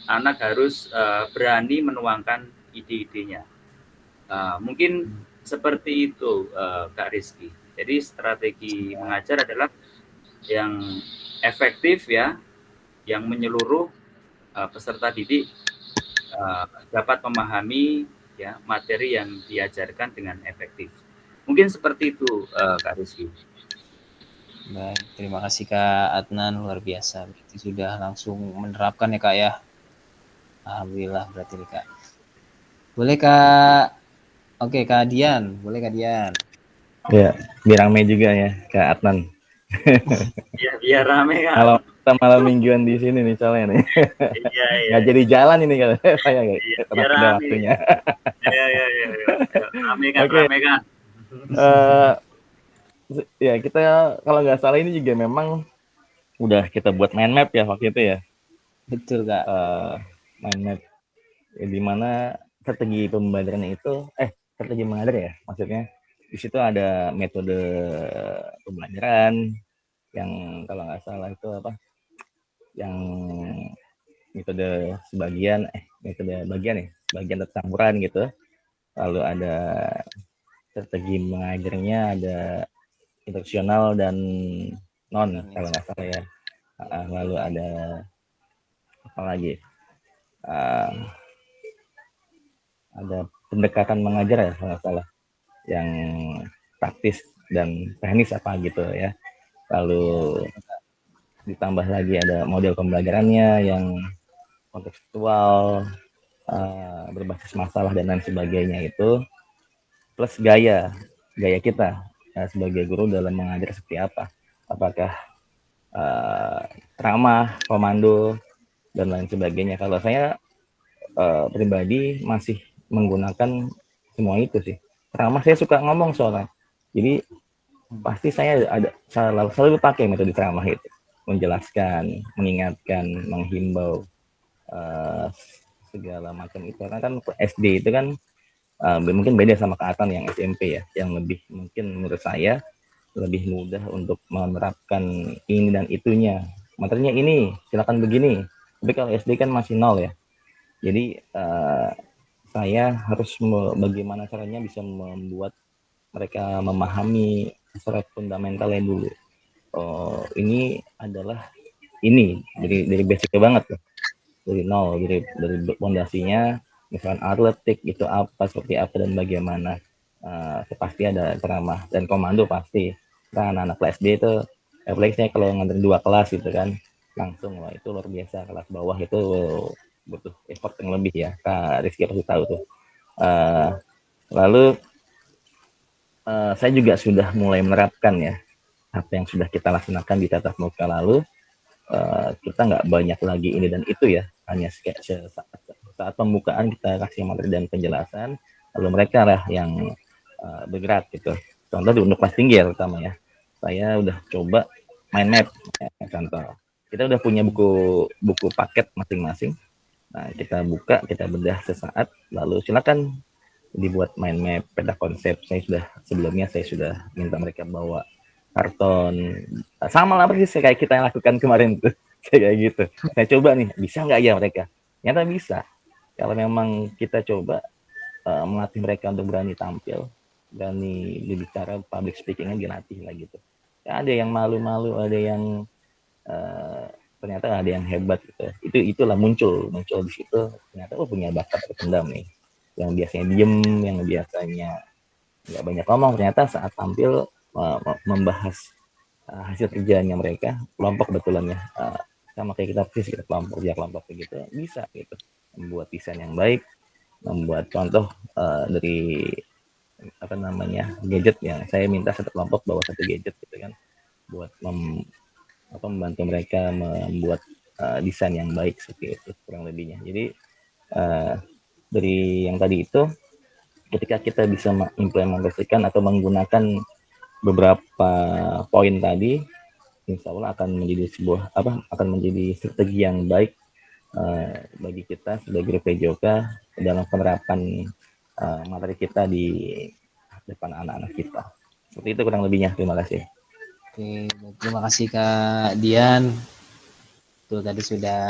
anak harus berani menuangkan ide-idenya. Mungkin seperti itu Kak Rizky. Jadi strategi mengajar adalah yang efektif ya, yang menyeluruh, peserta didik dapat memahami ya materi yang diajarkan dengan efektif. Mungkin seperti itu Kak Rizky. Baik, terima kasih Kak Adnan, luar biasa. Berarti sudah langsung menerapkan ya Kak ya. Alhamdulillah berarti nih Kak. Boleh Kak? Oke Kak Dian, boleh Kak Dian? Ya, biar rame juga ya Kak Adnan. Ya, biar rame Kak. Kalau kita malam mingguan di sini nih soalnya nih. Iya. Nggak jadi jalan ini kalau saya nggak. Iya, biar rame. Waktunya. Iya. Rame Kak, Oke. rame Kak. Ya kita kalau nggak salah ini juga memang udah kita buat mind map ya waktu itu ya. Betul Kak. Mind map di mana strategi pembelajarannya itu strategi mengajar ya, maksudnya di situ ada metode pembelajaran yang kalau nggak salah itu apa, yang metode bagian campuran gitu. Lalu ada strategi mengajarnya, ada instruksional dan non kalau nggak salah ya. Lalu ada apa lagi? Ada pendekatan mengajar ya kalau nggak salah, yang praktis dan teknis apa gitu ya. Lalu ditambah lagi ada model pembelajarannya yang kontekstual, berbasis masalah dan lain sebagainya itu, plus gaya kita sebagai guru dalam mengajar seperti apa, apakah ramah, komando dan lain sebagainya. Kalau saya pribadi masih menggunakan semua itu sih. Ramah saya suka ngomong soalnya, jadi pasti saya selalu pakai metode ceramah itu, menjelaskan, mengingatkan, menghimbau, segala macam itu. Karena kan SD itu kan mungkin beda sama keatan yang SMP ya, yang lebih mungkin menurut saya lebih mudah untuk menerapkan ini dan itunya. Materinya ini, silakan begini. Tapi kalau SD kan masih nol ya. Jadi saya harus bagaimana caranya bisa membuat mereka memahami secara fundamentalnya dulu. Ini adalah ini dari basicnya banget tuh, dari nol, dari fondasinya, misalkan atletik itu apa, seperti apa dan bagaimana. Pasti ada ceramah dan komando pasti. Nah, anak-anak kelas D itu refleksnya kalau nganterin 2 kelas gitu kan, langsung wah itu luar biasa. Kelas bawah itu butuh effort yang lebih ya. Kak Rizky pasti tahu tuh. Lalu saya juga sudah mulai menerapkan ya apa yang sudah kita laksanakan di tatap muka lalu. Kita nggak banyak lagi ini dan itu ya, hanya saat pembukaan kita kasih materi dan penjelasan, lalu mereka lah yang bergerak gitu. Contoh untuk kelas tinggi ya terutama ya, saya udah coba mind map ya, contoh kita udah punya buku paket masing-masing. Nah, kita buka, kita bedah sesaat, lalu silakan dibuat mind map, peta konsep. Sebelumnya saya sudah minta mereka bawa karton, sama lah persis kayak kita yang lakukan kemarin tuh, kayak gitu. Saya coba nih, bisa nggak ya mereka? Ternyata bisa. Kalau memang kita coba melatih mereka untuk berani tampil, berani berbicara, public speakingnya dilatih lah gitu. Ya, ada yang malu-malu, ada yang ternyata ada yang hebat gitu. Itulah muncul di situ. Ternyata punya bakat terpendam nih. Yang biasanya diem, yang biasanya nggak banyak ngomong, ternyata saat tampil membahas hasil kerjaannya mereka, kelompok betulannya sama kayak kita persis, kita kelompok begitu, bisa gitu membuat desain yang baik, membuat contoh dari apa namanya gadget yang saya minta satu kelompok bawa satu gadget gitu kan, buat membantu mereka membuat desain yang baik seperti itu kurang lebihnya. Jadi dari yang tadi itu, ketika kita bisa mengimplementasikan atau menggunakan beberapa poin tadi, insya Allah akan menjadi strategi yang baik bagi kita sebagai PJOK dalam penerapan materi kita di depan anak-anak kita. Seperti itu kurang lebihnya. Terima kasih. Oke, terima kasih Kak Dian. Tuh tadi sudah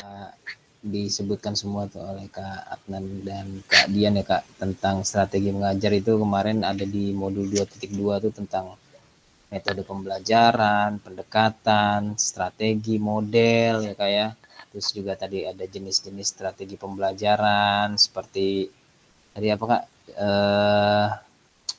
disebutkan semua tuh oleh Kak Adnan dan Kak Dian ya Kak, tentang strategi mengajar itu kemarin ada di modul 2.2 tuh tentang metode pembelajaran, pendekatan, strategi, model ya Kak ya. Terus juga tadi ada jenis-jenis strategi pembelajaran seperti tadi apa Kak?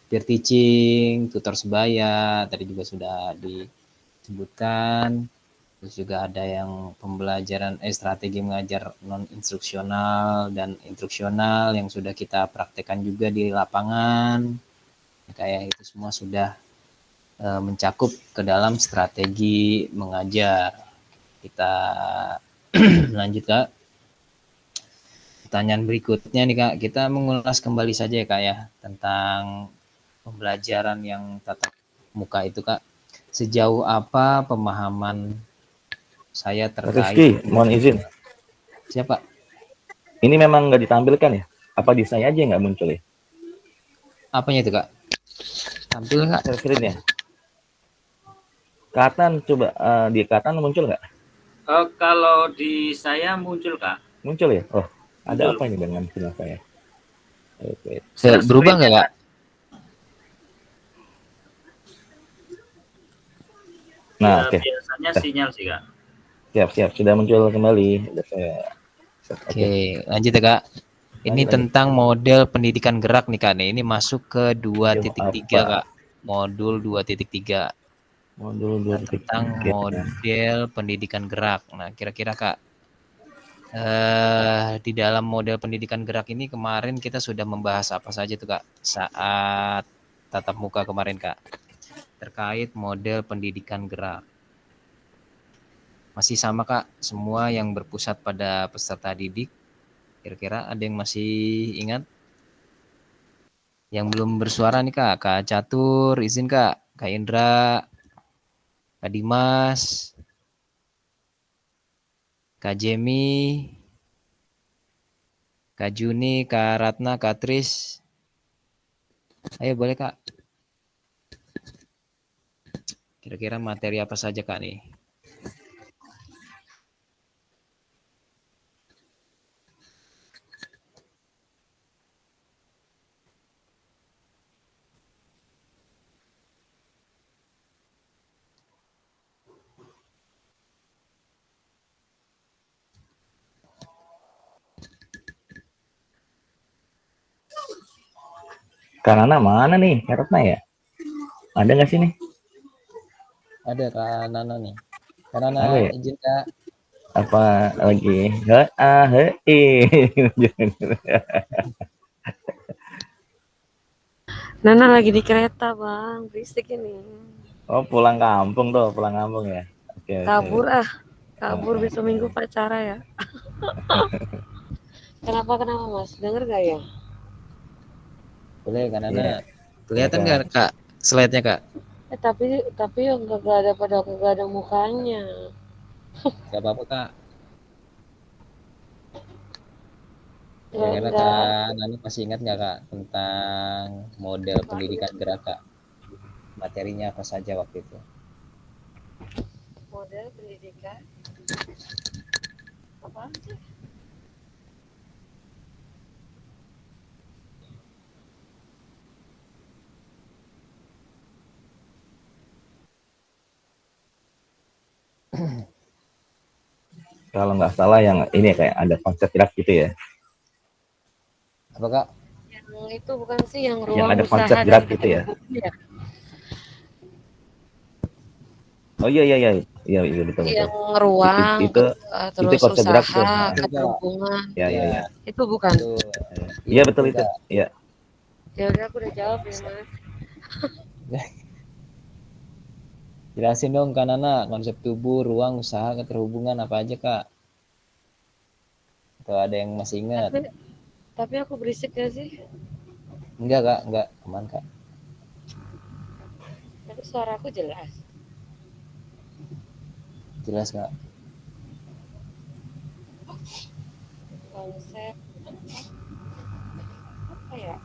Peer teaching, tutor sebaya, tadi juga sudah disebutkan. Terus juga ada yang pembelajaran strategi mengajar non instruksional dan instruksional yang sudah kita praktekkan juga di lapangan. Kayak itu semua sudah mencakup ke dalam strategi mengajar. Kita lanjut Kak. Pertanyaan berikutnya nih Kak, kita mengulas kembali saja ya Kak ya tentang pembelajaran yang tatap muka itu Kak. Sejauh apa pemahaman saya terkait? Rizky, mohon izin. Siapa? Ini memang nggak ditampilkan ya? Apa di saya aja nggak muncul ya? Apanya itu kak? Tampil kak? Share screen ya. Katan coba di Katan muncul nggak? Kalau di saya muncul Kak. Muncul ya? Oh, ada Muncul. apa ini dengan sinyal saya? Oke. Berubah nggak kak? Nah, oke. Biasanya sinyal sih Kak. Siap. Sudah muncul kembali. Udah saya. Oke, lanjut ya kak. Ini Lanjut. tentang model pendidikan gerak nih kak. Ini masuk ke 2.3 apa? kak. Modul 2.3. Modul Nah, tentang model pendidikan gerak. Nah, kira-kira kak, di dalam model pendidikan gerak ini kemarin kita sudah membahas apa saja tuh kak saat tatap muka kemarin kak, terkait model pendidikan gerak. Masih sama kak, semua yang berpusat pada peserta didik. Kira-kira ada yang masih ingat? Yang belum bersuara nih kak, Kak Catur, izin kak, Kak Indra, Kak Dimas, Kak Jemi, Kak Juni, Kak Ratna, Kak Tris. Ayo boleh kak. Kira-kira materi apa saja kak nih? Kak Nana mana nih? Karena ya? Ada nggak sih nih? Ada Kak Nana nih. Kak Nana Ada ya? izin kak. Apa lagi? Nana lagi di kereta bang, berisik ini. Oh pulang kampung ya. Oke. Kabur besok minggu pacara ya. Kenapa mas? Dengar gak ya? Boleh Kak Nana. Yeah. Kelihatan nggak kak slide-nya kak? Tapi yang gak ada mukanya. Gak apa-apa kak. Nggak. Kira-kira Kak Nani masih ingat nggak kak tentang model pendidikan gerak kak? Materinya apa saja waktu itu? Model pendidikan apa sih? Kalau nggak salah yang ini kayak ada konsep gerak gitu ya. Apa kak? Yang itu bukan sih yang ruang Yang ada usaha konsep gerak gitu ya. Oh iya betul. Yang ruang Itu terus konsep usaha, gerak tuh. keterhubungan. Ya. Itu bukan. Iya betul itu. Iya. Ya udah aku udah jawab ya mas. Jelasin dong Kak Nana, konsep tubuh, ruang, usaha, keterhubungan apa aja kak? Atau ada yang masih ingat? Tapi aku berisik gak sih? Enggak kak, enggak. Aman kak. Tapi suara aku jelas. Jelas kak. Konsep apa ya?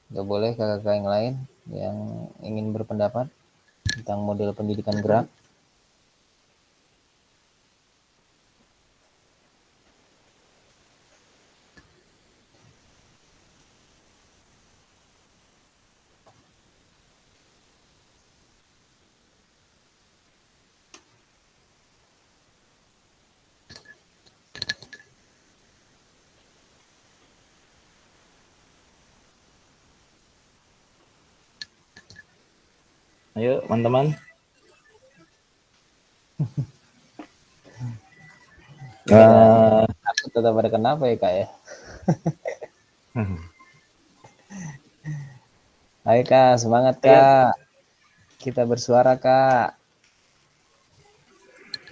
Nggak boleh kakak-kakak yang lain yang ingin berpendapat tentang model pendidikan gerak? Ayo teman-teman. Aku tetap ada kenapa ya kak ya? Ayo kak, semangat kak. kita bersuara, Kak.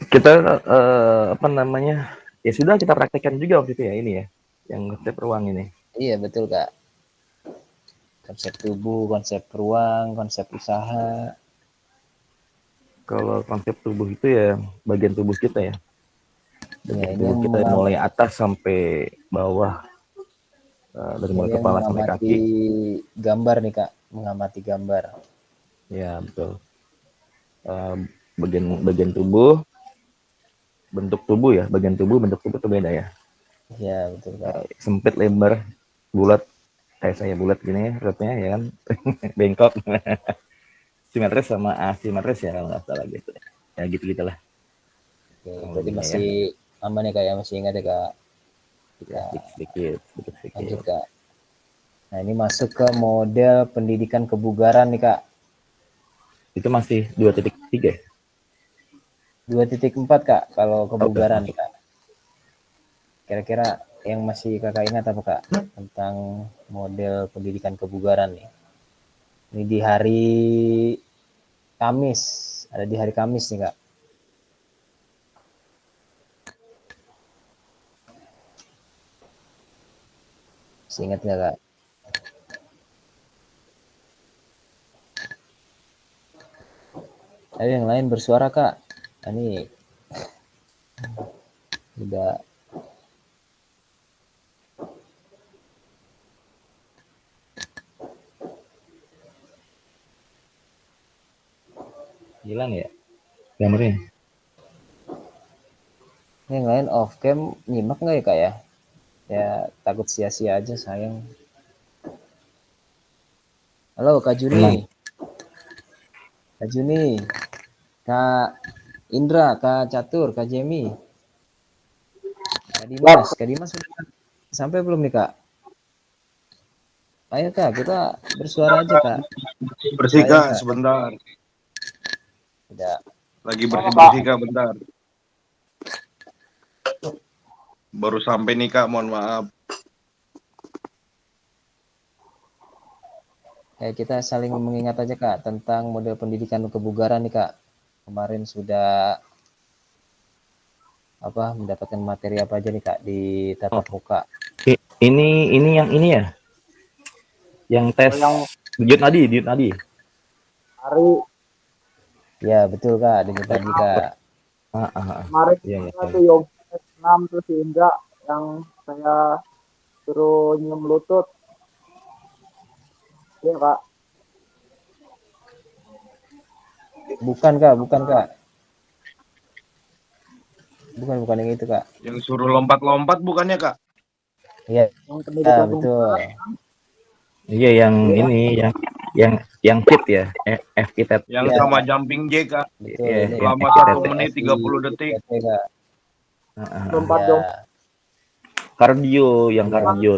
Kita apa namanya? Ya sudah kita praktekkan juga waktu itu ya ini ya, yang konsep ruang ini. Iya, betul, Kak. Konsep tubuh, konsep ruang, konsep usaha. Kalau konsep tubuh itu ya bagian tubuh kita ya. Ya, Bagian ini tubuh yang kita mulai atas sampai bawah, dari mulai yang kepala sampai mengamati kaki. gambar nih, Kak. Mengamati gambar. Ya betul. Bagian tubuh, bentuk tubuh ya, bagian tubuh, bentuk tubuh itu beda ya. Iya, betul, Kak. Sempit, lebar, bulat, kayak saya bulat gini perutnya ya kan, bengkok. Simetris sama asimetris ya kalau nggak salah gitu. Ya gitu-gitulah. Oke, berarti masih aman ya, Kak, ya? Masih ingat ya, Kak? Ya, sedikit. Lanjut, Kak. Nah, ini masuk ke model pendidikan kebugaran nih, Kak. Itu masih 2.3 ya? 2.4, Kak, kalau kebugaran, Kak. Kira-kira yang masih Kakak ingat apa, Kak? Tentang model pendidikan kebugaran nih. Ini di hari Kamis. Ada di hari Kamis nih, Kak. Masih ingat nggak, Kak? Ayo yang lain bersuara, Kak. Ini udah hilang ya gambarnya. yang lain off cam nyimak nggak ya, Kak, ya? Ya takut sia-sia aja, sayang. Halo Kak Juni. Kak Juni, Kak Indra, Kak Catur, Kak Jemi, Kak Dimas sudah sampai belum nih, Kak? Ayo, Kak, kita bersuara aja, Kak. Bersih, Kak, sebentar. Tidak. Lagi bersih-bersih, Kak, bentar. Baru sampai nih, Kak, mohon maaf. Kayak kita saling mengingat aja, Kak, tentang model pendidikan kebugaran nih, Kak. Kemarin sudah mendapatkan materi apa aja nih, Kak, di tatap muka. Ini yang ini ya, yang tes Diut Nadi. Hari. Ya betul, Kak, dengan tadi, Kak. Kemarin itu yoga 6 tuh si Indra yang saya suruh nyium lutut. Iya, Kak. Bukan, Kak. Bukan yang itu, Kak. Yang suruh lompat-lompat bukannya, Kak? Iya. Ya, betul. Iya, yang ini yang fit ya, FKT. Yang sama jumping J, Kak. Betul, selama 1 menit 30 detik. Lompat dong. Kardio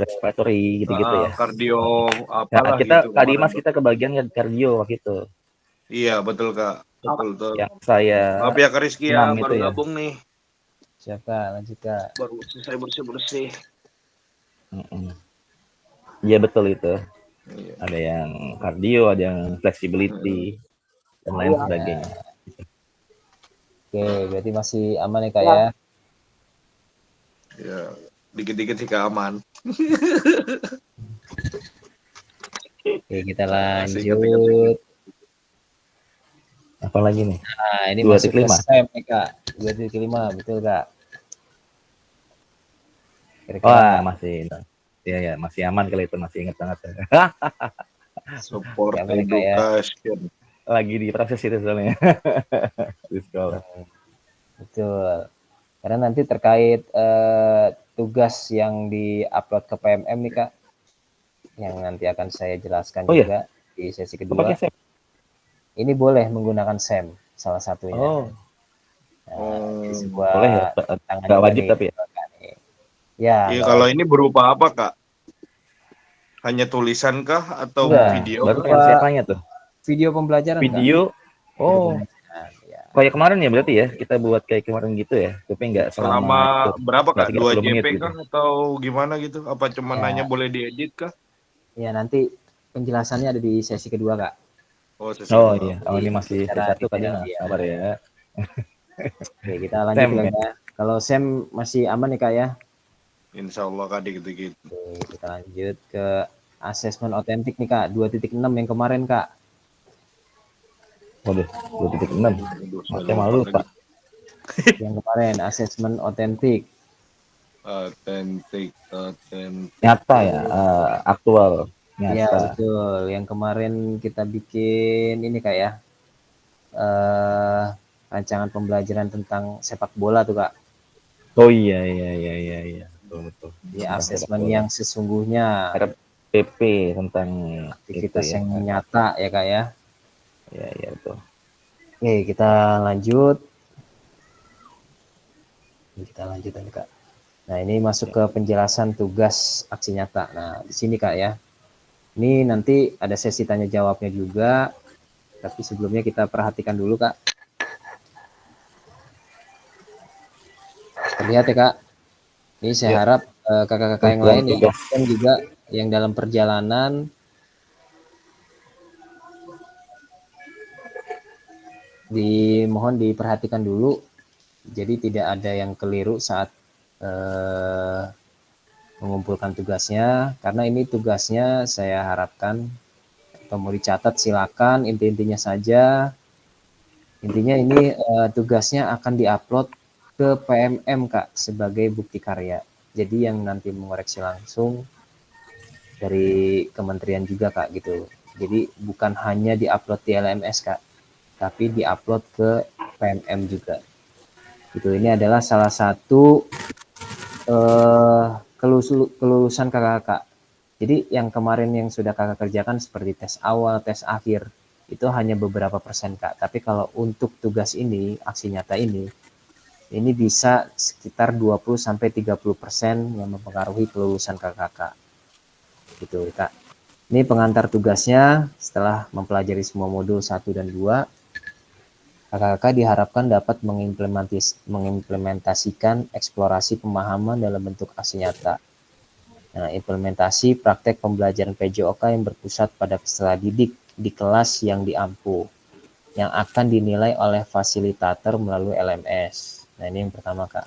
respiratory gitu-gitu ya. Kardio apalah kita gitu. Tadi Mas kita kebagian kardio waktu itu. Iya, betul, Kak. Betul. Yang saya maaf ya, Kak Rizky ya, baru gabung nih. Siapa? Lanjut, Kak. Baru selesai bersih-bersih. Iya, betul itu. Iya. Ada yang kardio, ada yang flexibility dan lain sebagainya. Oke, berarti masih aman ya, Kak, ya? Ya, dikit-dikit sih aman. Oke, kita lanjut. Apa lagi nih? Nah, ini masuk ke SEM nih, Kak. 2.5, betul, Kak? Wah, masih. Ya, masih aman kali itu, masih ingat banget. Support education. Lagi di proses itu soalnya. Di sekolah. Betul. Karena nanti terkait tugas yang di-upload ke PMM nih, Kak, yang nanti akan saya jelaskan juga di sesi kedua. Ini boleh menggunakan SEM salah satunya. Di sebuah boleh ya, nggak wajib tapi ya. Ya. Kalau ini berupa apa, Kak? Hanya tulisan kah atau video? Baru yang saya tanya tuh. Video pembelajaran. Video. Kayak kemarin ya berarti ya, kita buat kayak kemarin gitu ya, tapi nggak selama berapa, Kak? 2 JP gitu. kah atau gimana gitu? Apa cuma nanya boleh diedit kah? Ya, nanti penjelasannya ada di sesi kedua, Kak. Oh, Oh C1. iya, oh ini masih secara C1 Kak detail Dimas, ya. sabar ya. Oke, kita lanjut Sam ya ya. Kak ya. Kalau Sam masih aman nih Kak ya. Insya Allah Kak dikit-dikit. Oke, kita lanjut ke asesmen otentik nih Kak, 2.6 yang kemarin Kak. Waduh, 2.6. Aduh, saya Saya malu lupa Pak. lagi. Yang kemarin asesmen otentik. Otentik. Nyata ya, aktual Ya nyata. betul. Yang kemarin kita bikin ini Kak ya. Rancangan pembelajaran tentang sepak bola tuh Kak. Oh iya. Betul. Di Tentang sepak asesmen bola. yang sesungguhnya. RPP tentang itu Aktivitas ya. yang nyata ya Kak ya. Iya betul. Oke, kita lanjut. Kita lanjut nih Kak. Nah, ini masuk ke penjelasan tugas aksi nyata. Nah, di sini Kak ya. Ini nanti ada sesi tanya jawabnya juga. Tapi sebelumnya kita perhatikan dulu Kak. Terlihat ya Kak. Ini saya Ya. harap kakak-kakak yang lain yang juga yang dalam perjalanan dimohon diperhatikan dulu. Jadi tidak ada yang keliru saat mengumpulkan tugasnya, karena ini tugasnya saya harapkan atau mau dicatat silakan, inti-intinya saja. Intinya ini tugasnya akan diupload ke PMM Kak sebagai bukti karya. Jadi yang nanti mengoreksi langsung dari kementerian juga Kak gitu. Jadi bukan hanya diupload di LMS Kak, tapi diupload ke PMM juga. Gitu. Ini adalah salah satu kelulusan kakak-kakak. Jadi yang kemarin yang sudah kakak kerjakan seperti tes awal, tes akhir, itu hanya beberapa persen Kak. Tapi kalau untuk tugas ini, aksi nyata ini bisa sekitar 20-30% yang mempengaruhi kelulusan kakak-kakak. Gitu Kak. Ini pengantar tugasnya setelah mempelajari semua modul 1 dan 2. Kakak-kakak diharapkan dapat mengimplementasikan eksplorasi pemahaman dalam bentuk aksi nyata. Nah, implementasi praktek pembelajaran PJOK yang berpusat pada peserta didik di kelas yang diampu, yang akan dinilai oleh fasilitator melalui LMS. Nah, ini yang pertama, Kak.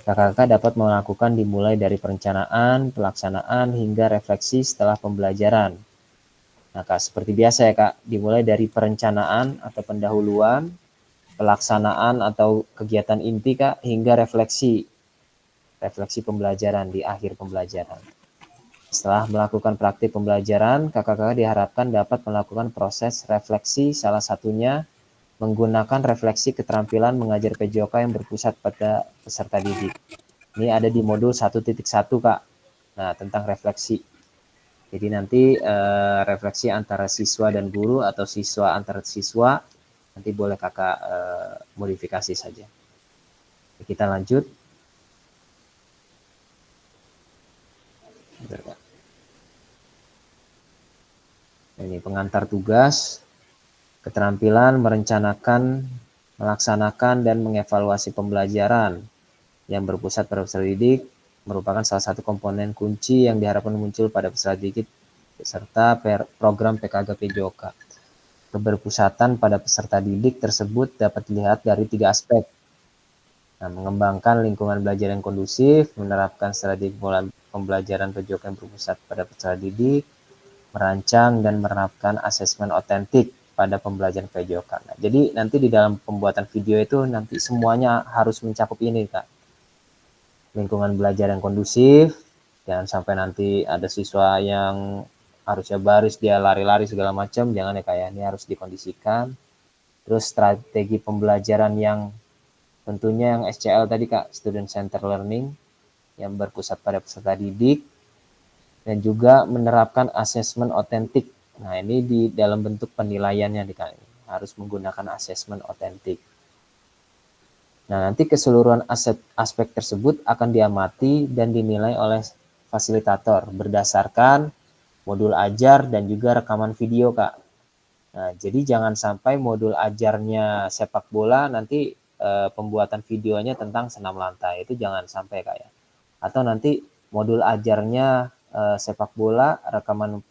Kakak-kakak dapat melakukan dimulai dari perencanaan, pelaksanaan, hingga refleksi setelah pembelajaran. Nah, Kak, seperti biasa ya, Kak, dimulai dari perencanaan atau pendahuluan, pelaksanaan atau kegiatan inti, Kak, hingga refleksi pembelajaran di akhir pembelajaran. Setelah melakukan praktik pembelajaran, kakak-kakak diharapkan dapat melakukan proses refleksi, salah satunya menggunakan refleksi keterampilan mengajar PJOK yang berpusat pada peserta didik. Ini ada di modul 1.1 Kak. Nah, tentang refleksi. Jadi nanti refleksi antara siswa dan guru atau siswa antar siswa nanti boleh kakak modifikasi saja. Kita lanjut. Ini pengantar tugas, keterampilan merencanakan, melaksanakan, dan mengevaluasi pembelajaran yang berpusat pada peserta didik merupakan salah satu komponen kunci yang diharapkan muncul pada peserta didik serta program PKG PJOK. Keberpusatan pada peserta didik tersebut dapat dilihat dari 3 aspek. Nah, mengembangkan lingkungan belajar yang kondusif, menerapkan strategi pembelajaran PJOK yang berpusat pada peserta didik, merancang dan menerapkan asesmen otentik pada pembelajaran PJOK. Nah, jadi nanti di dalam pembuatan video itu nanti semuanya harus mencakup ini, Kak. Lingkungan belajar yang kondusif, jangan sampai nanti ada siswa yang harusnya baris dia lari-lari segala macam, jangan ya Kak ya, ini harus dikondisikan. Terus strategi pembelajaran yang tentunya yang SCL tadi Kak, Student Center Learning, yang berpusat pada peserta didik, dan juga menerapkan asesmen otentik. Nah, ini di dalam bentuk penilaiannya nih Kak, harus menggunakan asesmen otentik. Nah, nanti keseluruhan aspek tersebut akan diamati dan dinilai oleh fasilitator berdasarkan modul ajar dan juga rekaman video, Kak. Nah, jadi jangan sampai modul ajarnya sepak bola nanti pembuatan videonya tentang senam lantai. Itu jangan sampai, Kak ya. Atau nanti modul ajarnya sepak bola, rekaman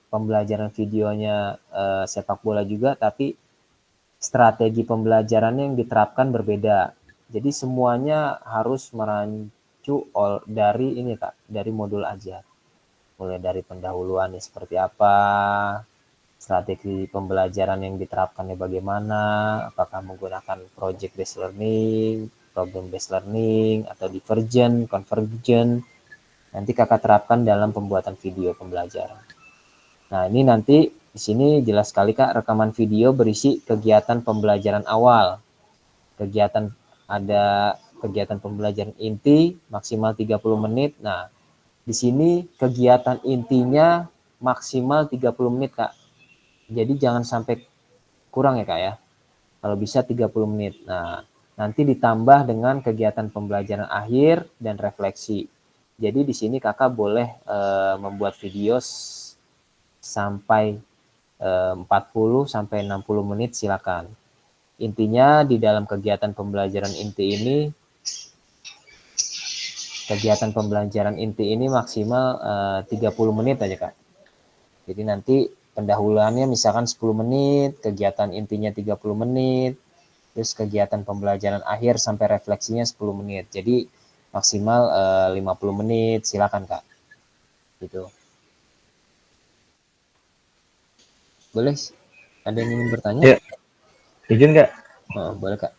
pembelajaran videonya sepak bola juga, tapi strategi pembelajarannya yang diterapkan berbeda. Jadi semuanya harus merancu dari ini Kak, dari modul ajar. Mulai dari pendahuluannya seperti apa, strategi pembelajaran yang diterapkannya bagaimana, apakah menggunakan project based learning, problem based learning, atau divergent, convergent. Nanti Kakak terapkan dalam pembuatan video pembelajaran. Nah, ini nanti di sini jelas sekali Kak, rekaman video berisi kegiatan pembelajaran awal. Ada kegiatan pembelajaran inti maksimal 30 menit. Nah, di sini kegiatan intinya maksimal 30 menit Kak. Jadi jangan sampai kurang ya Kak ya. Kalau bisa 30 menit. Nah, nanti ditambah dengan kegiatan pembelajaran akhir dan refleksi. Jadi di sini Kakak boleh membuat video sampai 40 sampai 60 menit silakan. Intinya di dalam kegiatan pembelajaran inti ini maksimal 30 menit aja Kak. Jadi nanti pendahuluannya misalkan 10 menit, kegiatan intinya 30 menit, terus kegiatan pembelajaran akhir sampai refleksinya 10 menit. Jadi maksimal 50 menit, silakan Kak. Gitu. Boleh? Ada yang ingin bertanya? Ya. Izin Kak? Boleh Kak.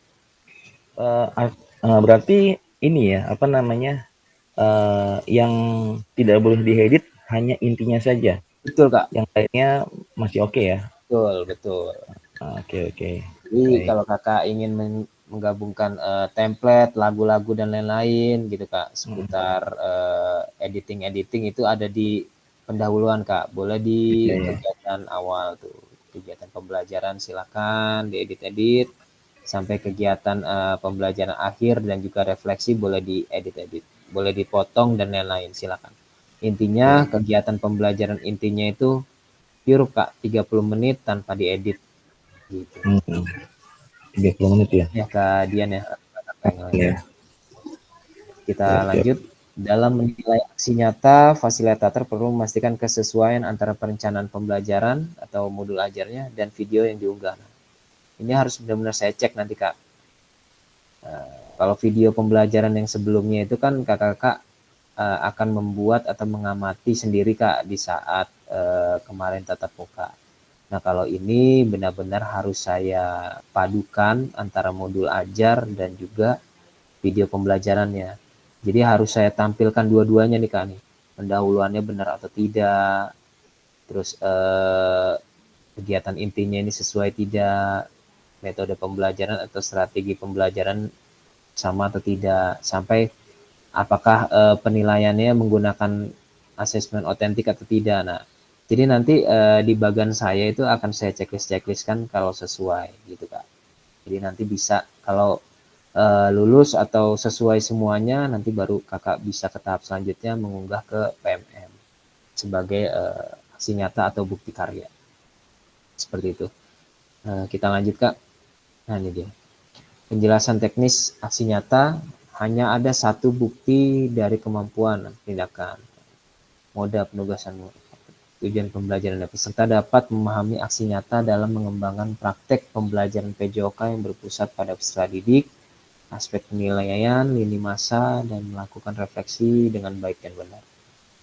Berarti ini ya, apa namanya, yang tidak boleh diedit hanya intinya saja. Betul Kak. Yang lainnya masih oke ya? Betul. Oke. Jadi kalau Kakak ingin menggabungkan template, lagu-lagu dan lain-lain gitu Kak, seputar editing itu ada di pendahuluan Kak. Boleh di kegiatan awal tuh, kegiatan pembelajaran silakan diedit sampai kegiatan pembelajaran akhir dan juga refleksi boleh diedit, boleh dipotong dan lain-lain silakan. Intinya kegiatan pembelajaran intinya itu pure Kak, 30 menit tanpa diedit gitu. 30 menit ya? Ya Kak Dian ya. Kita lanjut. Dalam menilai aksi nyata, fasilitator perlu memastikan kesesuaian antara perencanaan pembelajaran atau modul ajarnya dan video yang diunggah. Ini harus benar-benar saya cek nanti Kak. Kalau video pembelajaran yang sebelumnya itu kan kakak akan membuat atau mengamati sendiri Kak di saat kemarin tatap muka. Nah kalau ini benar-benar harus saya padukan antara modul ajar dan juga video pembelajarannya. Jadi harus saya tampilkan dua-duanya nih Kak nih. Pendahuluannya benar atau tidak. Terus kegiatan intinya ini sesuai tidak. Metode pembelajaran atau strategi pembelajaran sama atau tidak, sampai apakah penilaiannya menggunakan asesmen otentik atau tidak. Nah, jadi nanti di bagian saya itu akan saya checklistkan kalau sesuai gitu Kak. Jadi nanti bisa kalau lulus atau sesuai semuanya, nanti baru Kakak bisa ke tahap selanjutnya mengunggah ke PMM sebagai aksi nyata atau bukti karya. Seperti itu. Kita lanjut Kak. Nah ini dia. Penjelasan teknis aksi nyata, hanya ada satu bukti dari kemampuan tindakan, moda penugasan, tujuan pembelajaran. Peserta dapat memahami aksi nyata dalam mengembangkan praktek pembelajaran PJOK yang berpusat pada peserta didik, aspek penilaian, lini masa, dan melakukan refleksi dengan baik dan benar.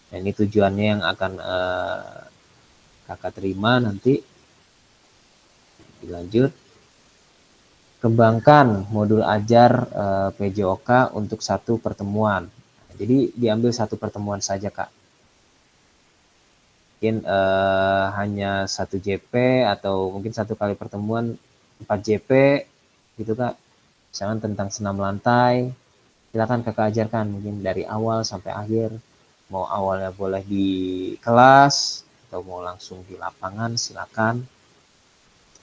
Dan ini tujuannya yang akan Kakak terima nanti. Dilanjut. Kembangkan modul ajar PJOK untuk satu pertemuan. Jadi diambil satu pertemuan saja Kak. Mungkin hanya 1 JP atau mungkin satu kali pertemuan 4 JP gitu Kak. Misalkan tentang senam lantai, silakan Kakak ajarkan mungkin dari awal sampai akhir. Mau awalnya boleh di kelas atau mau langsung di lapangan, silakan.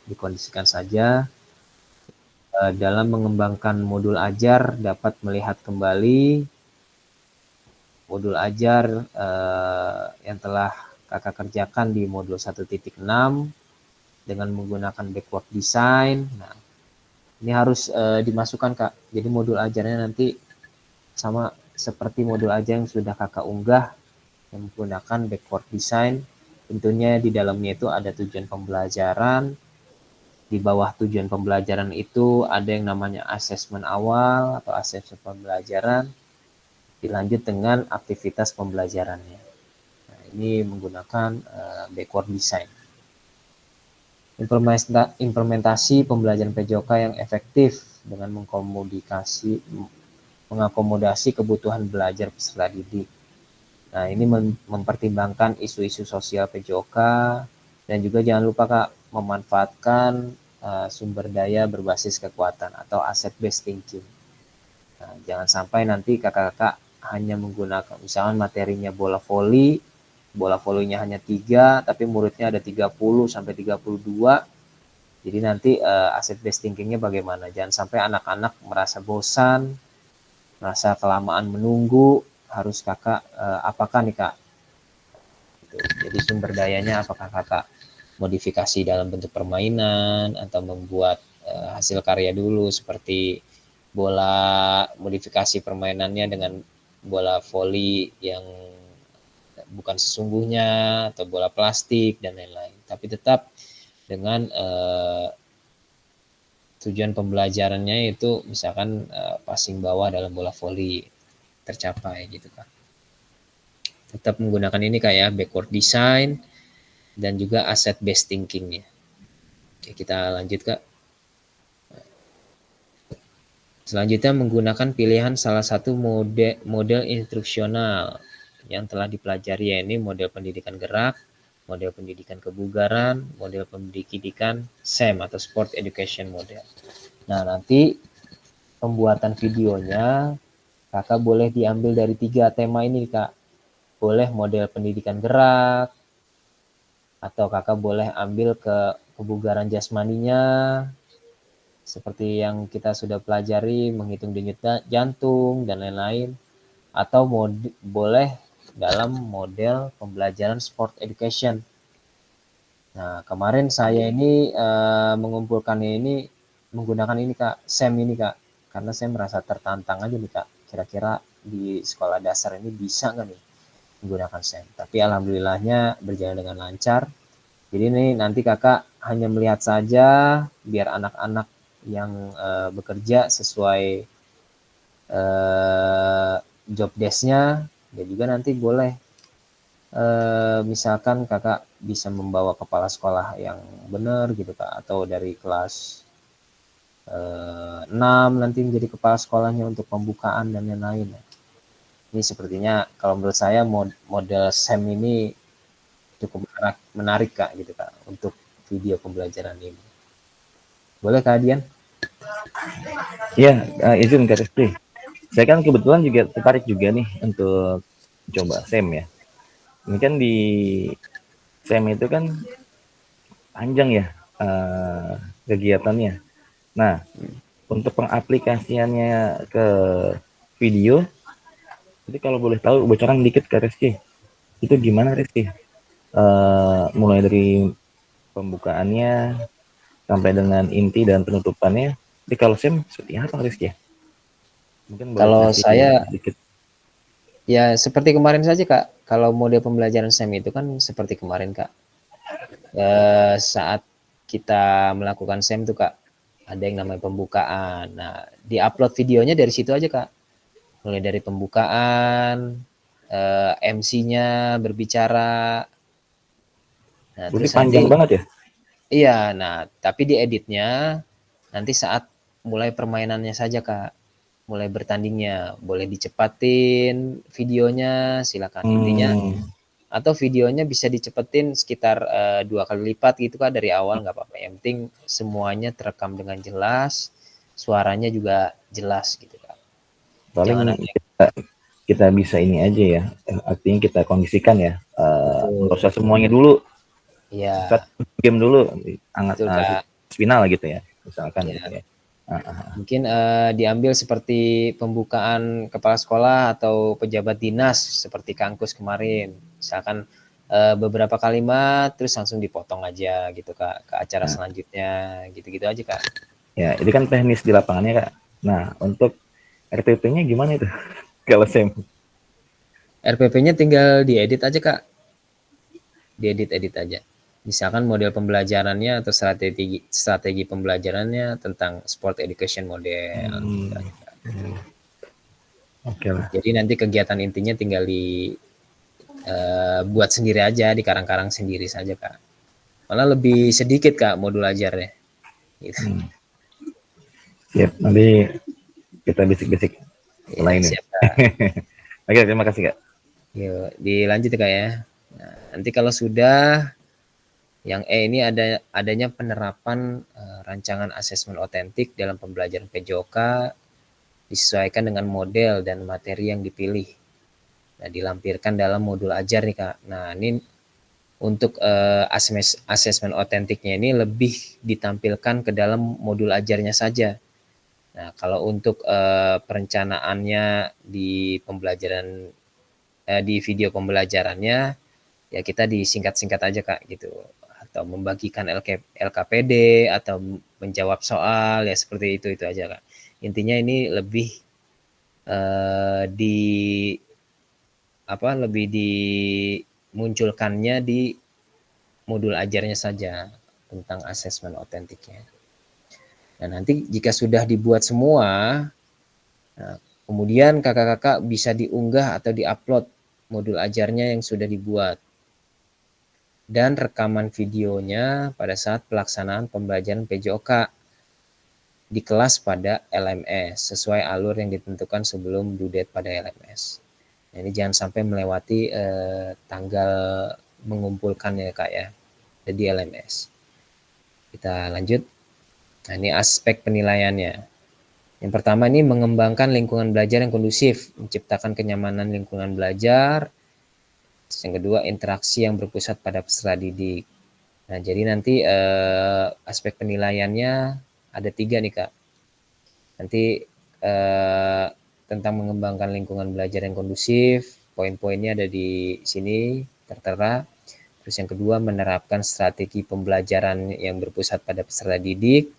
Dikondisikan saja. Dalam mengembangkan modul ajar dapat melihat kembali modul ajar yang telah Kakak kerjakan di modul 1.6 dengan menggunakan backward design. Nah, ini harus dimasukkan Kak. Jadi modul ajarnya nanti sama seperti modul ajar yang sudah Kakak unggah yang menggunakan backward design Tentunya di dalamnya itu ada tujuan pembelajaran. Di bawah tujuan pembelajaran itu ada yang namanya asesmen awal atau asesmen pembelajaran, dilanjut dengan aktivitas pembelajarannya. Nah, ini menggunakan backward design. Implementasi pembelajaran PJOK yang efektif dengan mengakomodasi kebutuhan belajar peserta didik. Nah, ini mempertimbangkan isu-isu sosial PJOK, dan juga jangan lupa Kak, memanfaatkan sumber daya berbasis kekuatan atau asset based thinking. Nah, jangan sampai nanti kakak-kakak hanya menggunakan misalnya materinya bola volinya hanya 3, tapi muridnya ada 30 sampai 32. Jadi nanti asset based thinkingnya bagaimana? Jangan sampai anak-anak merasa bosan, merasa kelamaan menunggu, harus kakak apakah nih Kak? Jadi sumber dayanya apakah kakak modifikasi dalam bentuk permainan atau membuat hasil karya dulu, seperti bola, modifikasi permainannya dengan bola voli yang bukan sesungguhnya atau bola plastik dan lain-lain, tapi tetap dengan tujuan pembelajarannya itu misalkan passing bawah dalam bola voli tercapai gitu kan. Tetap menggunakan ini kayak backward design dan juga asset based thinking ya. Oke, kita lanjut Kak. Selanjutnya menggunakan pilihan salah satu model instruksional yang telah dipelajari, yaitu model pendidikan gerak, model pendidikan kebugaran, model pendidikan SEM atau Sport Education Model. Nah, nanti pembuatan videonya kakak boleh diambil dari 3 tema ini Kak. Boleh model pendidikan gerak, atau kakak boleh ambil ke kebugaran jasmaninya, seperti yang kita sudah pelajari, menghitung denyut jantung dan lain-lain, atau boleh dalam model pembelajaran sport education. Nah, kemarin saya ini mengumpulkan ini menggunakan ini Kak, SEM ini Kak, karena saya merasa tertantang aja nih Kak, kira-kira di sekolah dasar ini bisa nggak nih menggunakan SEM. Tapi alhamdulillahnya berjalan dengan lancar. Jadi ini nanti kakak hanya melihat saja, biar anak-anak yang bekerja sesuai job desk-nya, dan juga nanti boleh misalkan kakak bisa membawa kepala sekolah yang benar gitu Kak, atau dari kelas 6 nanti menjadi kepala sekolahnya untuk pembukaan dan lain-lain. Ini sepertinya kalau menurut saya model SEM ini cukup menarik Kak gitu Kak untuk video pembelajaran ini. Boleh Kak Dian? Ya, izin Kak Rizky. Saya kan kebetulan juga tertarik juga nih untuk coba SEM ya. Ini kan di SEM itu kan panjang ya kegiatannya. Nah, untuk pengaplikasiannya ke video, jadi kalau boleh tahu bocoran dikit Kak Rizky, itu gimana Rizky? Mulai dari pembukaannya sampai dengan inti dan penutupannya. Jadi kalau SEM seperti apa Rizky? Mungkin kalau saya sedikit. Ya seperti kemarin saja Kak, kalau model pembelajaran SEM itu kan seperti kemarin Kak, saat kita melakukan SEM tuh Kak, ada yang namanya pembukaan. Nah, di-upload videonya dari situ aja Kak, mulai dari pembukaan, MC-nya berbicara. Nah, Berarti terus panjang nanti, banget ya? iya, nah tapi di editnya nanti saat mulai permainannya saja Kak, mulai bertandingnya, boleh dicepatin videonya, silakan. Intinya atau videonya bisa dicepetin sekitar 2 kali lipat gitu Kak dari awal, nggak apa-apa. Yang penting semuanya terekam dengan jelas, suaranya juga jelas gitu Kak. Jangan Paling ada kita bisa ini aja ya, artinya kita kondisikan ya, nggak usah betul. semuanya dulu, Iya, game dulu, betul Kak. final gitu ya, misalkan Ya, gitu ya. mungkin diambil seperti pembukaan kepala sekolah atau pejabat dinas seperti Kangkus kemarin. Misalkan beberapa kalimat terus langsung dipotong aja gitu Kak ke acara selanjutnya, gitu-gitu aja Kak. Ya, ini kan teknis di lapangannya Kak. Nah, untuk RPP-nya gimana itu? Kalau SEM? RPP-nya tinggal diedit aja Kak. diedit aja. Misalkan model pembelajarannya atau strategi pembelajarannya tentang sport education model. Oke lah. Jadi nanti kegiatan intinya tinggal buat sendiri aja, dikarang-karang sendiri saja Kak. Malah lebih sedikit Kak modul ajarnya. Gitu. Siap, nanti kita bisik-bisik lain. Siap Kak. Oke, terima kasih Kak. Yuk, dilanjut Kak ya. Nah, nanti kalau sudah yang ini adanya penerapan rancangan asesmen otentik dalam pembelajaran PJOK disesuaikan dengan model dan materi yang dipilih. Nah, dilampirkan dalam modul ajar nih Kak. Nah, ini untuk asesmen otentiknya ini lebih ditampilkan ke dalam modul ajarnya saja. Nah, kalau untuk perencanaannya di pembelajaran di video pembelajarannya ya kita disingkat-singkat aja Kak gitu, atau membagikan LKPD atau menjawab soal ya seperti itu aja Kak. Intinya ini lebih lebih dimunculkannya di modul ajarnya saja tentang asesmen otentiknya. Nah, nanti jika sudah dibuat semua, nah, kemudian kakak-kakak bisa diunggah atau diupload modul ajarnya yang sudah dibuat dan rekaman videonya pada saat pelaksanaan pembelajaran PJOK di kelas pada LMS sesuai alur yang ditentukan sebelum due date pada LMS. Nah, ini jangan sampai melewati tanggal mengumpulkannya Kak ya di LMS. Kita lanjut. Nah, ini aspek penilaiannya. Yang pertama ini mengembangkan lingkungan belajar yang kondusif, menciptakan kenyamanan lingkungan belajar. Yang kedua, interaksi yang berpusat pada peserta didik. Nah, jadi nanti aspek penilaiannya ada 3 nih Kak. Nanti tentang mengembangkan lingkungan belajar yang kondusif, poin-poinnya ada di sini tertera. Terus yang kedua, menerapkan strategi pembelajaran yang berpusat pada peserta didik,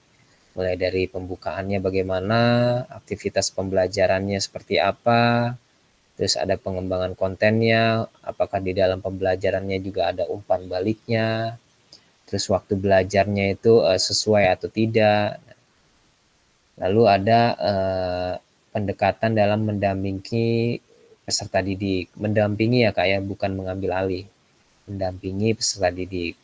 mulai dari pembukaannya bagaimana, aktivitas pembelajarannya seperti apa, terus ada pengembangan kontennya, apakah di dalam pembelajarannya juga ada umpan baliknya, terus waktu belajarnya itu sesuai atau tidak. Lalu ada pendekatan dalam mendampingi peserta didik. Mendampingi ya Kak ya, bukan mengambil alih. Mendampingi peserta didik.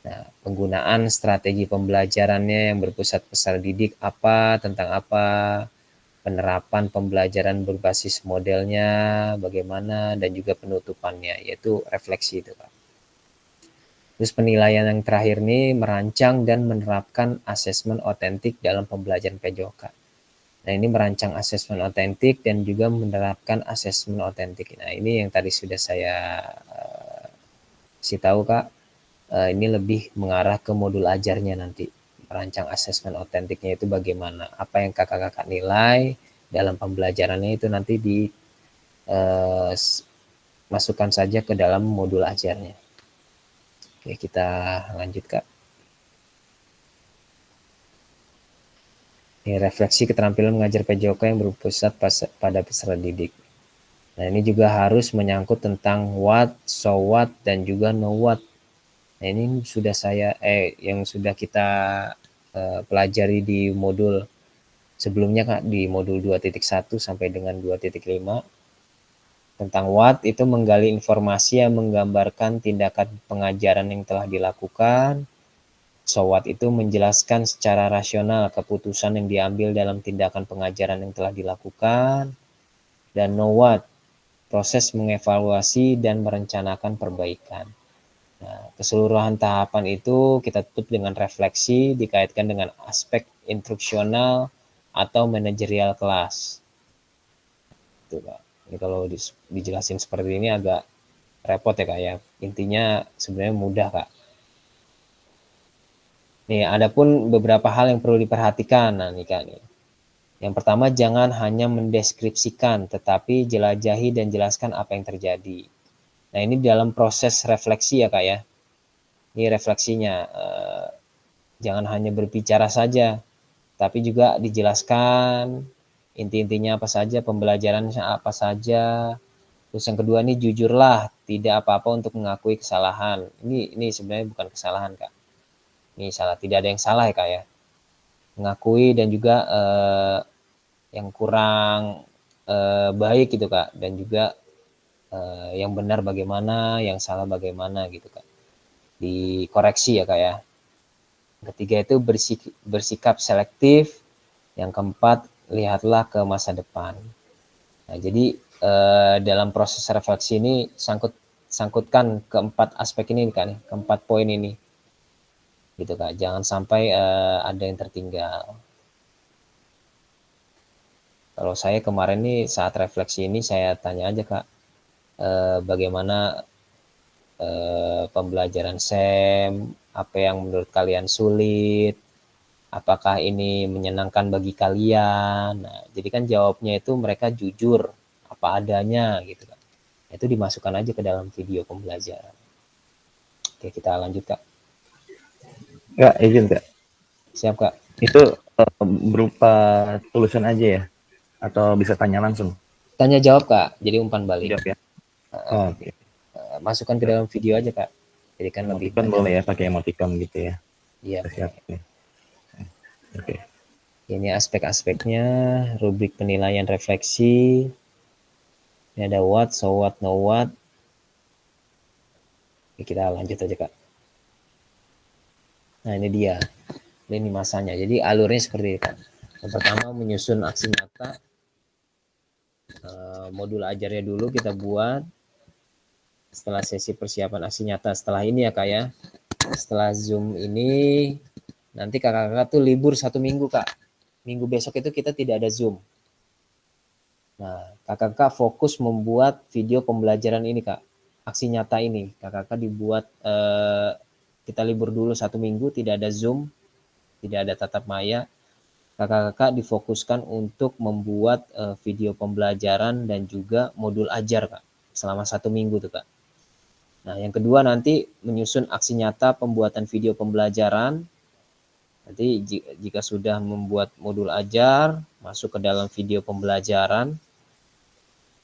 Nah, penggunaan strategi pembelajarannya yang berpusat peserta didik apa, tentang apa, penerapan pembelajaran berbasis modelnya bagaimana, dan juga penutupannya yaitu refleksi itu Pak. Terus penilaian yang terakhir nih merancang dan menerapkan asesmen otentik dalam pembelajaran PJOK. Nah, ini merancang asesmen otentik dan juga menerapkan asesmen otentik. Nah, ini yang tadi sudah saya kasih tahu Kak. Ini lebih mengarah ke modul ajarnya nanti. Merancang asesmen otentiknya itu bagaimana, apa yang kakak-kakak nilai dalam pembelajarannya itu nanti dimasukkan saja ke dalam modul ajarnya. Oke, kita lanjut Kak. Ini refleksi keterampilan mengajar PJOK yang berpusat pada peserta didik. Nah, ini juga harus menyangkut tentang what, so what, dan juga know what. Nah, ini sudah yang sudah kita pelajari di modul sebelumnya Kak, di modul 2.1 sampai dengan 2.5. Tentang what itu menggali informasi yang menggambarkan tindakan pengajaran yang telah dilakukan. So what itu menjelaskan secara rasional keputusan yang diambil dalam tindakan pengajaran yang telah dilakukan. Dan know what, proses mengevaluasi dan merencanakan perbaikan. Nah, keseluruhan tahapan itu kita tutup dengan refleksi dikaitkan dengan aspek instruksional atau manajerial kelas. Itu Kak. Ini kalau dijelasin seperti ini agak repot ya Kak ya. Intinya sebenarnya mudah Kak. Nih, ada pun beberapa hal yang perlu diperhatikan. Nah, nih Kak nih. Yang pertama, jangan hanya mendeskripsikan, tetapi jelajahi dan jelaskan apa yang terjadi. Nah, ini dalam proses refleksi ya Kak ya. Ini refleksinya. Jangan hanya berbicara saja, tapi juga dijelaskan inti-intinya apa saja, pembelajarannya apa saja. Terus yang kedua ini jujurlah, tidak apa-apa untuk mengakui kesalahan. Ini sebenarnya bukan kesalahan, Kak. Ini salah, tidak ada yang salah ya, Kak ya. Mengakui dan juga yang kurang baik gitu, Kak, dan juga yang benar bagaimana, yang salah bagaimana gitu, Kak. Dikoreksi ya, Kak ya. Ketiga itu bersikap selektif. Yang keempat, lihatlah ke masa depan. Nah, jadi dalam proses refleksi ini sangkutkan keempat aspek ini kan, keempat poin ini, gitu Kak. Jangan sampai ada yang tertinggal. Kalau saya kemarin nih saat refleksi ini saya tanya aja Kak, bagaimana pembelajaran SEM, apa yang menurut kalian sulit, apakah ini menyenangkan bagi kalian. Nah, jadi kan jawabnya itu mereka jujur apa adanya gitu kan. Itu dimasukkan aja ke dalam video pembelajaran. Oke, kita lanjut Kak. Kak, izin Kak. Siap Kak. Itu berupa tulisan aja ya? Atau bisa tanya langsung? Tanya jawab Kak, jadi umpan balik. Jawab ya? Oke. Masukkan ke dalam video aja Kak. Jadi kan lebih Emoticon boleh ya, pakai emoticon gitu ya? Iya. Siap. Oke. Ini aspek-aspeknya, rubrik penilaian refleksi. Ini ada what, so what, no what. Oke, kita lanjut aja Kak. Nah ini dia, ini masanya. Jadi alurnya seperti ini Kak. Yang pertama menyusun aksi nyata. Modul ajarnya dulu kita buat. Setelah sesi persiapan aksi nyata, setelah ini ya Kak ya. Setelah Zoom ini, nanti kakak-kakak tuh libur 1 minggu Kak. Minggu besok itu kita tidak ada Zoom. Nah, kakak-kakak fokus membuat video pembelajaran ini Kak. Aksi nyata ini, kakak-kakak dibuat, kita libur dulu 1 minggu, tidak ada Zoom, tidak ada tatap maya. Kakak-kakak difokuskan untuk membuat video pembelajaran dan juga modul ajar Kak. Selama 1 minggu tuh Kak. Nah, yang kedua nanti menyusun aksi nyata pembuatan video pembelajaran. Nanti jika sudah membuat modul ajar, masuk ke dalam video pembelajaran.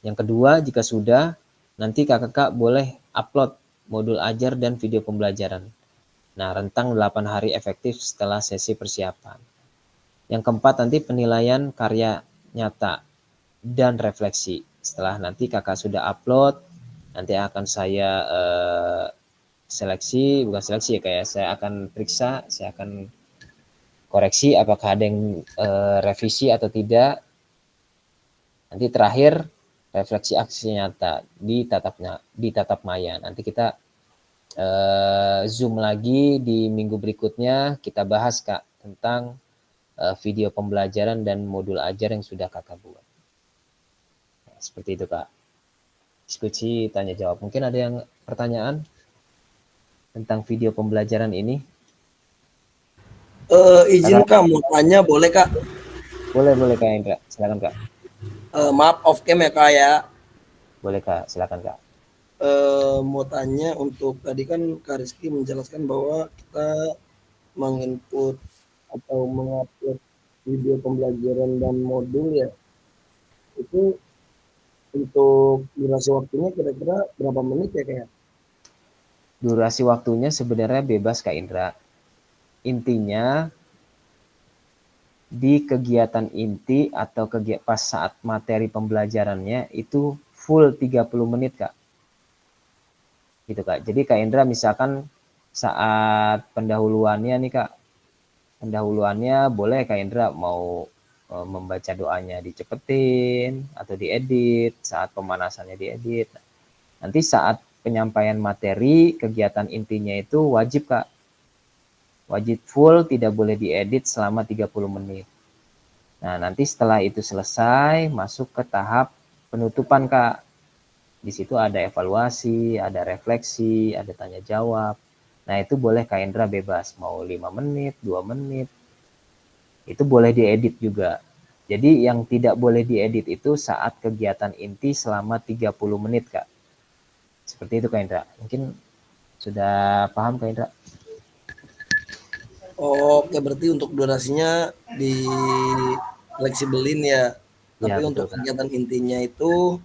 Yang kedua, jika sudah, nanti kakak boleh upload modul ajar dan video pembelajaran. Nah, rentang 8 hari efektif setelah sesi persiapan. Yang keempat, nanti penilaian karya nyata dan refleksi. Setelah nanti kakak sudah upload, nanti akan saya bukan seleksi ya kayak saya akan periksa, saya akan koreksi apakah ada yang revisi atau tidak. Nanti terakhir refleksi aksi nyata di tatap maya. Nanti kita Zoom lagi di minggu berikutnya, kita bahas Kak tentang video pembelajaran dan modul ajar yang sudah kakak buat. Nah, seperti itu Kak. Diskusi tanya jawab. Mungkin ada yang pertanyaan tentang video pembelajaran ini? Izin Kak, mau tanya boleh Kak? Boleh Kak Indra, silakan Kak. Maaf off cam ya Kak ya. Boleh Kak, silakan Kak. Mau tanya untuk tadi kan Kak Rizky menjelaskan bahwa kita menginput atau mengupload video pembelajaran dan modul ya. Itu untuk durasi waktunya kira-kira berapa menit ya kayak? Durasi waktunya sebenarnya bebas Kak Indra. Intinya di kegiatan inti atau pas saat materi pembelajarannya itu full 30 menit Kak. Gitu Kak. Jadi Kak Indra misalkan saat pendahuluannya nih Kak. Pendahuluannya boleh Kak Indra mau membaca doanya dicepetin atau diedit, saat pemanasannya diedit. Nanti saat penyampaian materi, kegiatan intinya itu wajib Kak. Wajib full, tidak boleh diedit selama 30 menit. Nah, nanti setelah itu selesai, masuk ke tahap penutupan Kak. Di situ ada evaluasi, ada refleksi, ada tanya jawab. Nah, itu boleh Kak Indra bebas, mau 5 menit, 2 menit. Itu boleh diedit juga. Jadi yang tidak boleh diedit itu saat kegiatan inti selama 30 menit Kak. Seperti itu Kak Indra. Mungkin sudah paham Kak Indra? Oke, berarti untuk durasinya di fleksibelin ya. Tapi Ya, untuk betul, kegiatan intinya itu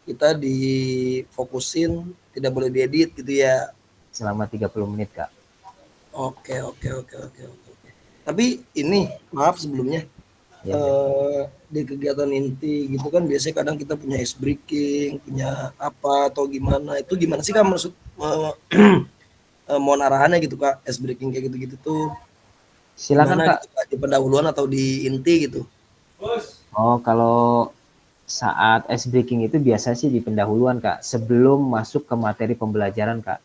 kita difokusin tidak boleh diedit gitu ya. Selama 30 menit, Kak. Oke. Tapi ini maaf sebelumnya. Ya, Di kegiatan inti gitu kan biasanya kadang kita punya ice breaking, punya apa atau gimana. Itu gimana sih Kak maksud mohon arahannya gitu Kak, ice breaking kayak gitu-gitu tuh silakan gimana Kak. gitu Kak, di pendahuluan atau di inti gitu? Oh, kalau saat ice breaking itu biasa sih di pendahuluan Kak, sebelum masuk ke materi pembelajaran Kak.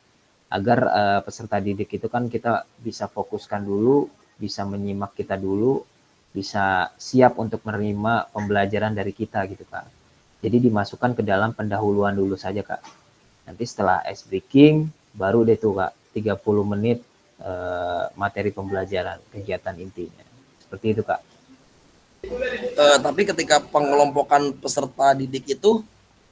Agar peserta didik itu kan kita bisa fokuskan dulu, bisa menyimak kita dulu, bisa siap untuk menerima pembelajaran dari kita gitu Kak. Jadi dimasukkan ke dalam pendahuluan dulu saja Kak. Nanti setelah ice breaking baru deh tuh Kak 30 menit materi pembelajaran kegiatan intinya. Seperti itu Kak. Tapi ketika pengelompokan peserta didik itu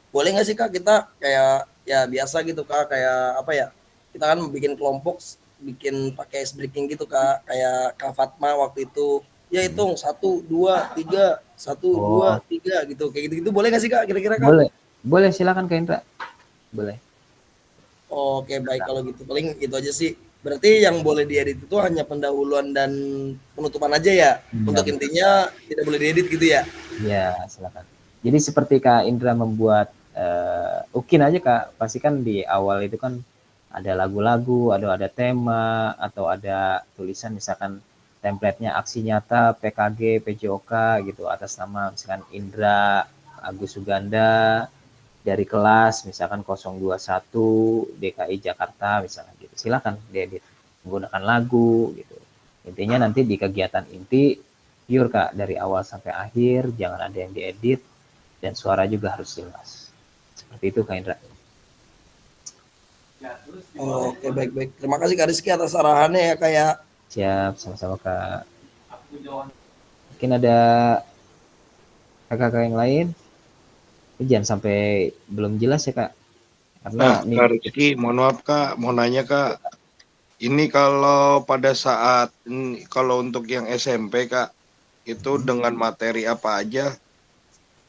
boleh nggak sih Kak kita kayak ya biasa gitu Kak, kayak apa ya, kita kan bikin kelompok bikin pakai ice breaking gitu Kak, kayak Kak Fatma waktu itu ya hitung 1, 2, 3, 1, 2, 3 gitu, kayak gitu-gitu boleh nggak sih Kak kira-kira Kak? Boleh silakan Kak Indra. Boleh. Oke baik, kalau gitu paling itu aja sih. Berarti yang boleh diedit itu hanya pendahuluan dan penutupan aja ya. Untuk intinya tidak boleh diedit gitu ya. Ya, silakan. Jadi seperti Kak Indra membuat ukin aja Kak, pasti kan di awal itu kan ada lagu-lagu, ada tema, atau ada tulisan misalkan template-nya aksi nyata PKG, PJOK gitu, atas nama misalkan Indra Agus Suganda dari kelas misalkan 021 DKI Jakarta misalkan gitu. Silakan diedit menggunakan lagu gitu. Intinya nanti di kegiatan inti pure Kak, dari awal sampai akhir, jangan ada yang diedit, dan suara juga harus jelas. Seperti itu Kak Indra. Oke baik. Terima kasih Kak Rizky atas arahannya ya Kak ya. Siap, sama-sama Kak. Mungkin ada kakak-kakak yang lain? Jangan sampai belum jelas ya Kak. Karena Kak Rizky, mohon maaf Kak, mau nanya Kak. Ini kalau pada saat kalau untuk yang SMP Kak, itu dengan materi apa aja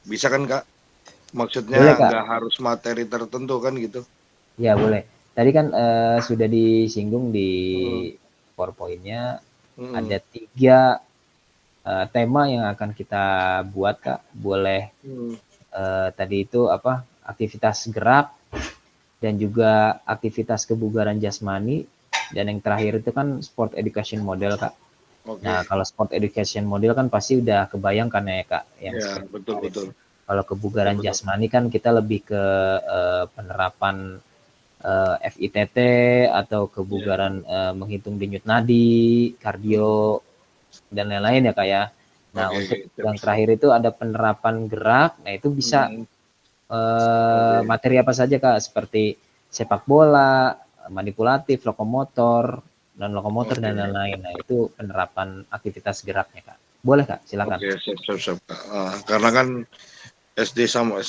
bisa kan Kak? Maksudnya boleh, Kak. nggak harus materi tertentu kan gitu? Ya boleh. Tadi kan sudah disinggung di PowerPoint-nya ada 3 tema yang akan kita buat Kak. Boleh tadi itu apa? Aktivitas gerak dan juga aktivitas kebugaran jasmani, dan yang terakhir itu kan sport education model Kak. Nah, kalau sport education model kan pasti udah kebayangkan ya Kak, yang ya, betul. Kalau kebugaran jasmani kan kita lebih ke penerapan FITT atau kebugaran menghitung denyut nadi, kardio, dan lain-lain ya Kak ya. Nah, untuk yang terakhir itu ada penerapan gerak. Nah, itu bisa materi apa saja Kak, seperti sepak bola, manipulatif, lokomotor, dan lain-lain. Nah, itu penerapan aktivitas geraknya Kak. Boleh Kak, silakan. Oke, siap Kak. Karena kan SD sama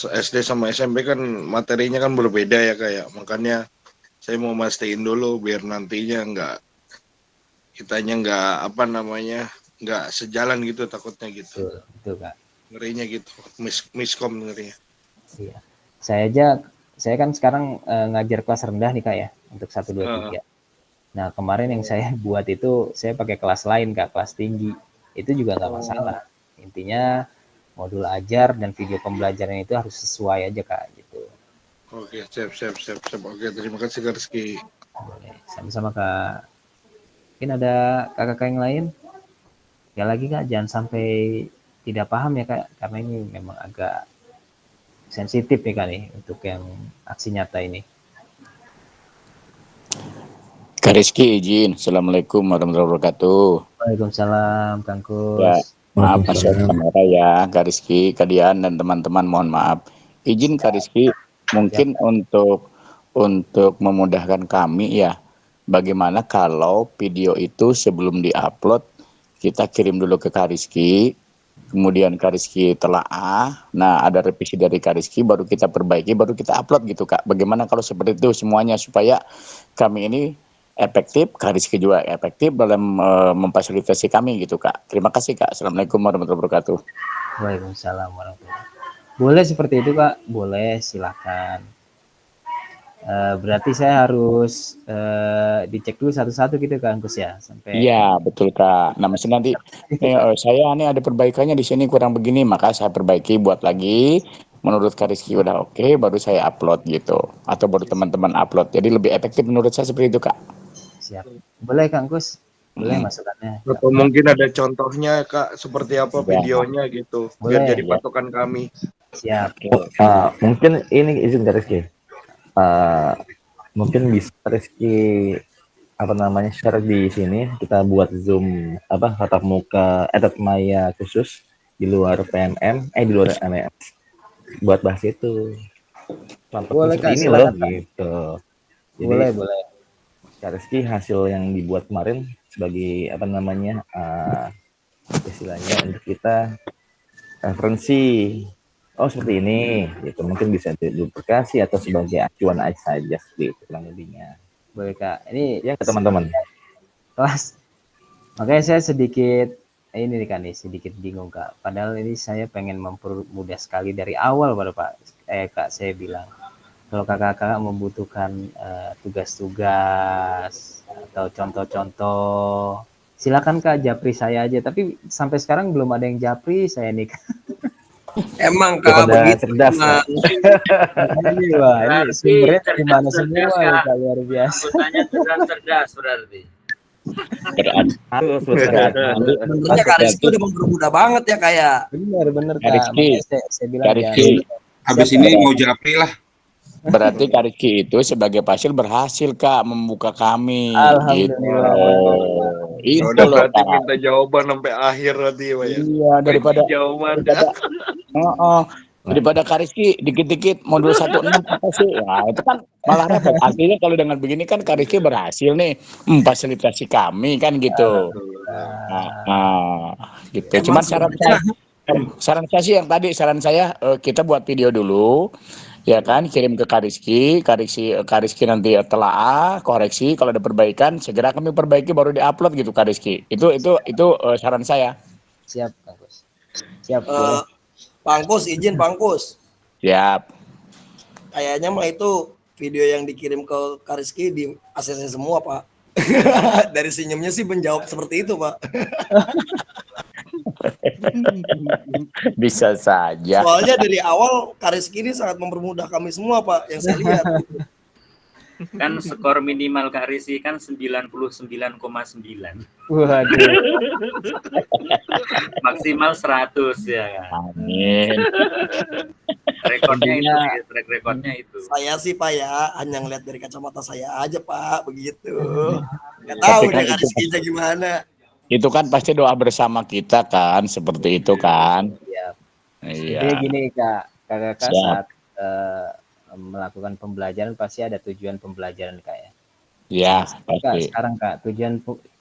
SMP kan materinya kan berbeda ya Kak ya. Makanya saya mau mastiin dulu biar nantinya kitanya nggak sejalan gitu, takutnya gitu. Betul Kak. Ngerinya gitu, miskom ngerinya. Iya. Saya kan sekarang ngajar kelas rendah nih Kak ya, untuk 1, 2, 3. Nah, kemarin yang saya buat itu saya pakai kelas lain Kak, kelas tinggi. Itu juga nggak masalah. Intinya modul ajar dan video pembelajaran itu harus sesuai aja Kak gitu. Oke, siap. Oke, terima kasih Kak Rizky. Boleh, sama-sama Kak. Mungkin ada kakak yang lain? Ya lagi Kak, jangan sampai tidak paham ya Kak, karena ini memang agak sensitif ya Kak nih untuk yang aksi nyata ini. Kak Rizky izin. Assalamualaikum warahmatullahi wabarakatuh. Waalaikumsalam Kang Kus. Ya, maaf masuk kamera ya Kak Rizky, Kak Dian dan teman-teman, mohon maaf. Izin Kak Rizky, mungkin untuk memudahkan kami ya, bagaimana kalau video itu sebelum diupload kita kirim dulu ke Kak Rizky, kemudian Kak Rizky telaah, nah ada revisi dari Kak Rizky, baru kita perbaiki, baru kita upload gitu Kak. Bagaimana kalau seperti itu semuanya, supaya kami ini efektif, Kak Rizky juga efektif dalam memfasilitasi kami gitu Kak. Terima kasih Kak. Assalamualaikum warahmatullahi wabarakatuh. Waalaikumsalam warahmatullahi wabarakatuh. Boleh seperti itu Kak, boleh silakan. Berarti saya harus dicek dulu satu-satu gitu Kak Angkus ya sampai. Iya, betul Kak. Nah, mesti nanti saya nih ada perbaikannya di sini kurang begini, maka saya perbaiki buat lagi. Menurut Kak Rizky udah oke, baru saya upload gitu. Atau baru teman-teman upload. Jadi lebih efektif menurut saya seperti itu Kak. Siap. Boleh Kak Angkus? Boleh masukannya. Atau mungkin ada contohnya Kak, seperti apa Ya. videonya gitu, biar Boleh, jadi ya. patokan kami. Siap. Mungkin ini izin Kak Rizky. Mungkin bisa Rizky share di sini, kita buat Zoom tatap muka tatap maya khusus di luar PMM di luar MMS buat bahas itu. Contohnya Boleh Kak, seperti ini loh silakan Kak. gitu. Jadi Boleh. Kak Rizky hasil yang dibuat kemarin sebagai istilahnya untuk kita referensi. Oh seperti ini, gitu. Mungkin bisa diduplikasi atau sebagai acuan aja saja, seperti itu kurang lebihnya. Boleh Kak. Ini Ya teman-teman. kelas. Makanya saya sedikit ini nih Kak nih, sedikit bingung Kak. Padahal ini saya pengen mempermudah sekali dari awal baru Kak saya bilang. Kalau kakak-kakak membutuhkan tugas-tugas atau contoh-contoh, silakan Kak japri saya aja. Tapi sampai sekarang belum ada yang japri saya nih Kak. Emang Kak begitu cerdas, Kak. Ini wah, ini sumbernya dari mana semua ya Kak, luar biasa. Anggotanya cerdas berarti. Sebenarnya Kak Rizky udah mempermudah banget ya kayak. Bener Kak Kak. Rizky, Makanya saya bilang Kak Rizky. Habis ini mau japri lah. Berarti Kak Rizky itu sebagai pasien berhasil Kak membuka kami. Alhamdulillah. Gitu. Udah Itu loh berarti Kak. minta jawaban sampai akhir nanti ya. Iya, daripada daripada Kak Rizky dikit-dikit modul 16 apa sih? Wah, itu kan malah repot. Artinya kalau dengan begini kan Kak Rizky berhasil nih memfasilitasi kami kan gitu. Gitu. Cuman saran saya sih yang tadi saran saya kita buat video dulu. Ya kan, kirim ke Kak Rizky nanti telaah, koreksi, kalau ada perbaikan segera kami perbaiki baru diupload gitu Kak Rizky. Itu saran saya. Siap Kang Gus. Siap. Pangkus izin Pangkus. Siap. Kayaknya mah itu video yang dikirim ke Kak Rizky di ACC semua Pak. Dari senyumnya sih menjawab seperti itu Pak. Bisa saja. Soalnya dari awal Kak Rizky ini sangat mempermudah kami semua Pak yang saya lihat. Kan skor minimal Kak Rizky kan 99,9. Waduh. Maksimal 100 ya kan. Amin. Rekornya itu, track recordnya itu. Saya sih Pak ya hanya ngeliat dari kacamata saya aja Pak begitu. Nggak tahu deh Kak Rizky-nya gimana. Itu kan pasti doa bersama kita kan, seperti itu kan. Iya. Jadi gini kakak saat melakukan pembelajaran pasti ada tujuan pembelajaran Kak ya. Iya, pasti. Sekarang Kak,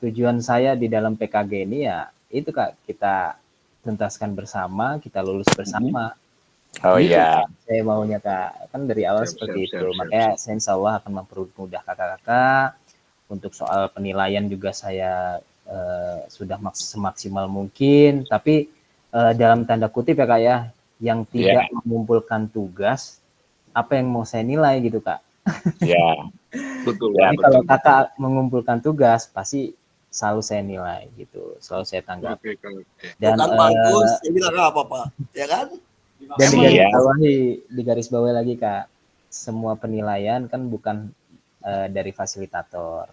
tujuan saya di dalam PKG ini ya itu Kak, kita tuntaskan bersama, kita lulus bersama. Oh iya. Saya maunya Kak, kan dari awal seperti itu. Makanya saya insya Allah akan mempermudah kakak-kakak. Untuk soal penilaian juga saya sudah semaksimal mungkin, tapi dalam tanda kutip ya Kak ya, yang tidak mengumpulkan tugas, apa yang mau saya nilai gitu Kak. Iya. Betul. Jadi kalau kakak mengumpulkan tugas, pasti selalu saya nilai gitu, selalu saya tanggapi. Dan Pangkus, saya bilang apa Pak, ya kan? Dan digarisbawahi lagi Kak, semua penilaian kan bukan dari fasilitator,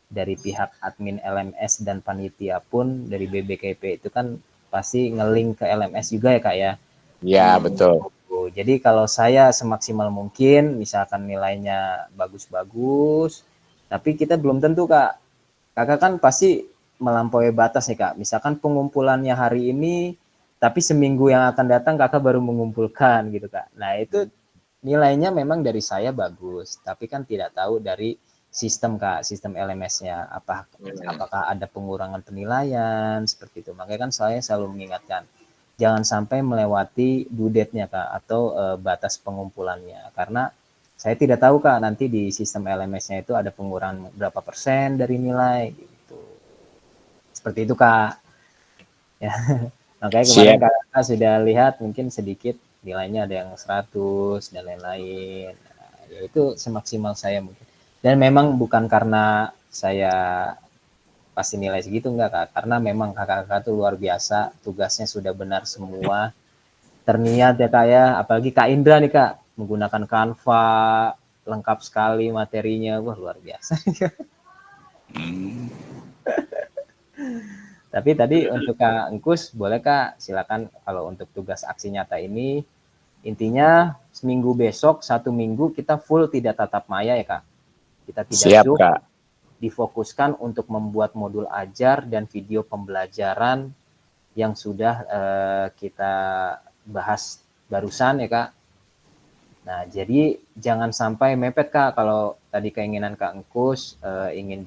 dari pihak admin LMS dan panitia pun dari BBKP itu kan pasti nge-link ke LMS juga ya Kak ya. Iya betul. Jadi kalau saya semaksimal mungkin, misalkan nilainya bagus-bagus, tapi kita belum tentu Kak. Kakak kan pasti melampaui batas nih Kak. Misalkan pengumpulannya hari ini, tapi seminggu yang akan datang kakak baru mengumpulkan gitu Kak. Nah itu nilainya memang dari saya bagus, tapi kan tidak tahu dari sistem Kak, sistem LMS-nya apakah ada pengurangan penilaian seperti itu. Makanya kan saya selalu mengingatkan jangan sampai melewati due date-nya Kak atau batas pengumpulannya, karena saya tidak tahu Kak nanti di sistem LMS-nya itu ada pengurangan berapa persen dari nilai gitu. Seperti itu Kak. Ya. Makanya kemarin kakak sudah lihat mungkin sedikit nilainya ada yang 100 dan lain-lain. Nah, ya itu semaksimal saya mungkin. Dan memang bukan karena saya pasti nilai segitu enggak Kak, karena memang kakak-kakak tuh luar biasa, tugasnya sudah benar semua, terniat ya Kak ya, apalagi Kak Indra nih Kak, menggunakan Canva, lengkap sekali materinya, wah luar biasa. Tapi tadi untuk Kak Engkus, boleh Kak, silakan kalau untuk tugas aksi nyata ini, intinya seminggu besok, 1 minggu kita full tidak tatap maya ya Kak, kita tidak Siap, Zoom, Kak. difokuskan untuk membuat modul ajar dan video pembelajaran yang sudah kita bahas barusan ya Kak. Nah, jadi jangan sampai mepet Kak, kalau tadi keinginan Kak Engkus ingin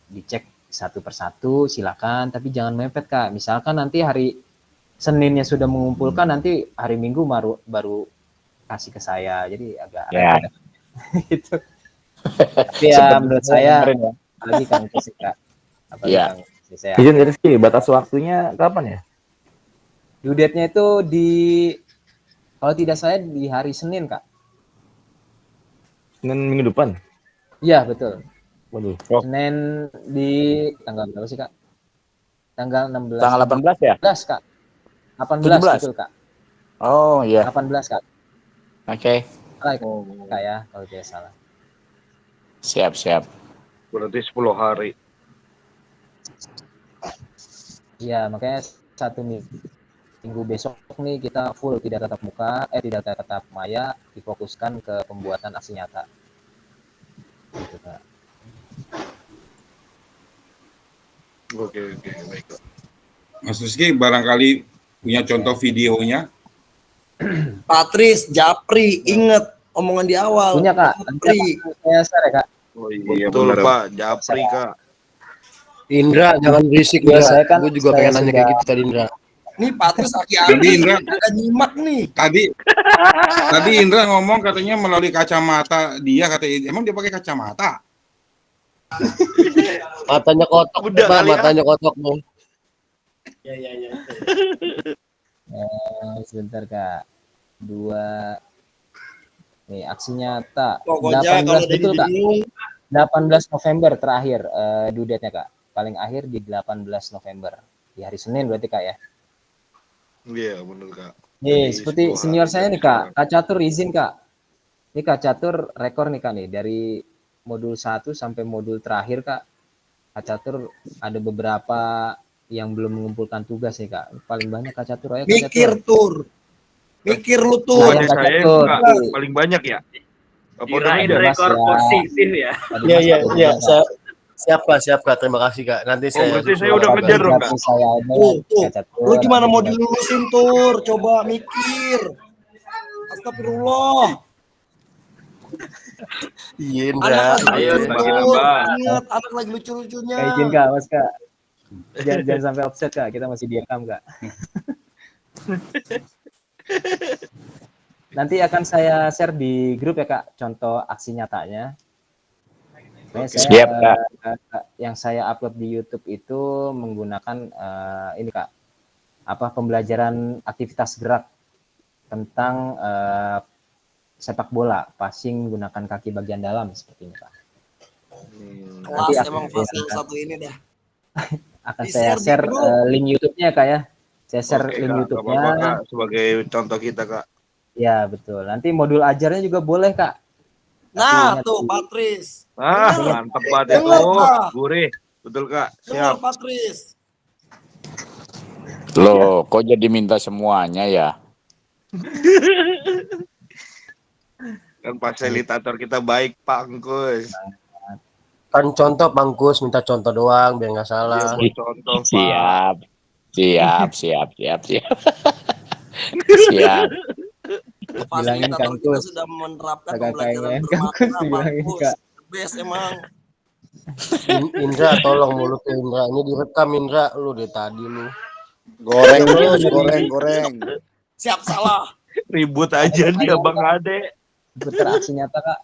dicek satu persatu, silakan, tapi jangan mepet Kak. Misalkan nanti hari Seninnya sudah mengumpulkan, nanti hari Minggu baru kasih ke saya, jadi agak repot gitu. Tapi ya menurut saya apalagi Kang Engkus Kak. Apalagi Kang Engkus, saya. Izin Rizky, batas waktunya kapan ya? Due date-nya itu kalau tidak saya di hari Senin Kak. Senin minggu depan? Iya betul. Waduh. Senin di tanggal berapa sih Kak? Tanggal 16. Tanggal 18 ya? 18 Kak. 18 betul Kak. Oh iya. 18 Kak. Oke. Kak ya, kalau tidak salah. Siap. Berarti 10 hari. Iya, makanya 1 minggu besok nih kita full tidak tatap muka, tidak tatap maya, difokuskan ke pembuatan aksi nyata. Gitu Kak. Oke, baik Kak. Mas Rizky barangkali punya contoh videonya. Patris, Japri, inget omongan di awal. Punya Kak, nanti saya share ya Kak. Oh iya, betul Pak, Japri Kak. Indra, jangan berisik Ya, Indra. saya kan Gue juga pengen nanya kayak gitu tadi Indra. Nih Patris aki-aki, Indra agak nyimak nih. Tadi Indra ngomong katanya melalui kacamata dia, emang dia pakai kacamata? Matanya kotok, matanya kotok dong. Ya. Sebentar Kak. 2 nih aksi nyata. Pokoknya 18 betul Kak. 18 November terakhir due date-nya Kak. Paling akhir di 18 November. Di hari Senin berarti Kak ya. Iya, benar Kak. Nih, seperti senior saya nih Kak, Kak Catur izin Kak. Ini Kak Catur rekor nih Kak nih, dari modul 1 sampai modul terakhir Kak. Kak Catur ada beberapa yang belum mengumpulkan tugas nih Kak. Paling banyak Kak Catur, ayo Kak Mikir Catur. Mikir lu tuh. Nah, saya Kak, paling banyak ya. Kirain rekor positif ya. Iya. Siap Kak, terima kasih Kak. Nanti saya udah ngejar dong Kak. Lu gimana mau dilulusin Tur? Coba mikir. Astagfirullah. Iya Indra. Ayo Ingat, anak lagi lucu-lucunya. Kak izin Kak, Mas Kak. Jangan sampai offset Kak, kita masih direkam Kak. Nanti akan saya share di grup ya Kak, contoh aksi nyatanya. Siap Kak. Yang saya upload di YouTube itu menggunakan ini Kak, pembelajaran aktivitas gerak tentang sepak bola, passing menggunakan kaki bagian dalam seperti ini Kak. Kelas emang fase satu ini dah. Akan saya share link YouTube-nya Kak ya. Saya share link YouTube-nya Kak, sebagai contoh kita Kak. Ya betul. Nanti modul ajarnya juga boleh Kak. Nah tuh Patris. Mantap banget itu. Gurih. Betul Kak. Siap. Patris. Loh, kok jadi minta semuanya ya? Kan fasilitator kita baik Pak Engkus. Kan contoh Bangkus, minta contoh doang biar nggak salah. Contoh Siap. Siap. Bilangin Kang Kita sudah menerapkan pembelajaran Kak. Best emang. Indra, tolong mulut Indra. Ini direkam Indra, lu dari tadi lu. Goreng terus, goreng. Siap salah. Ribut aja dia Bang Ade. Aksi nyata Kak.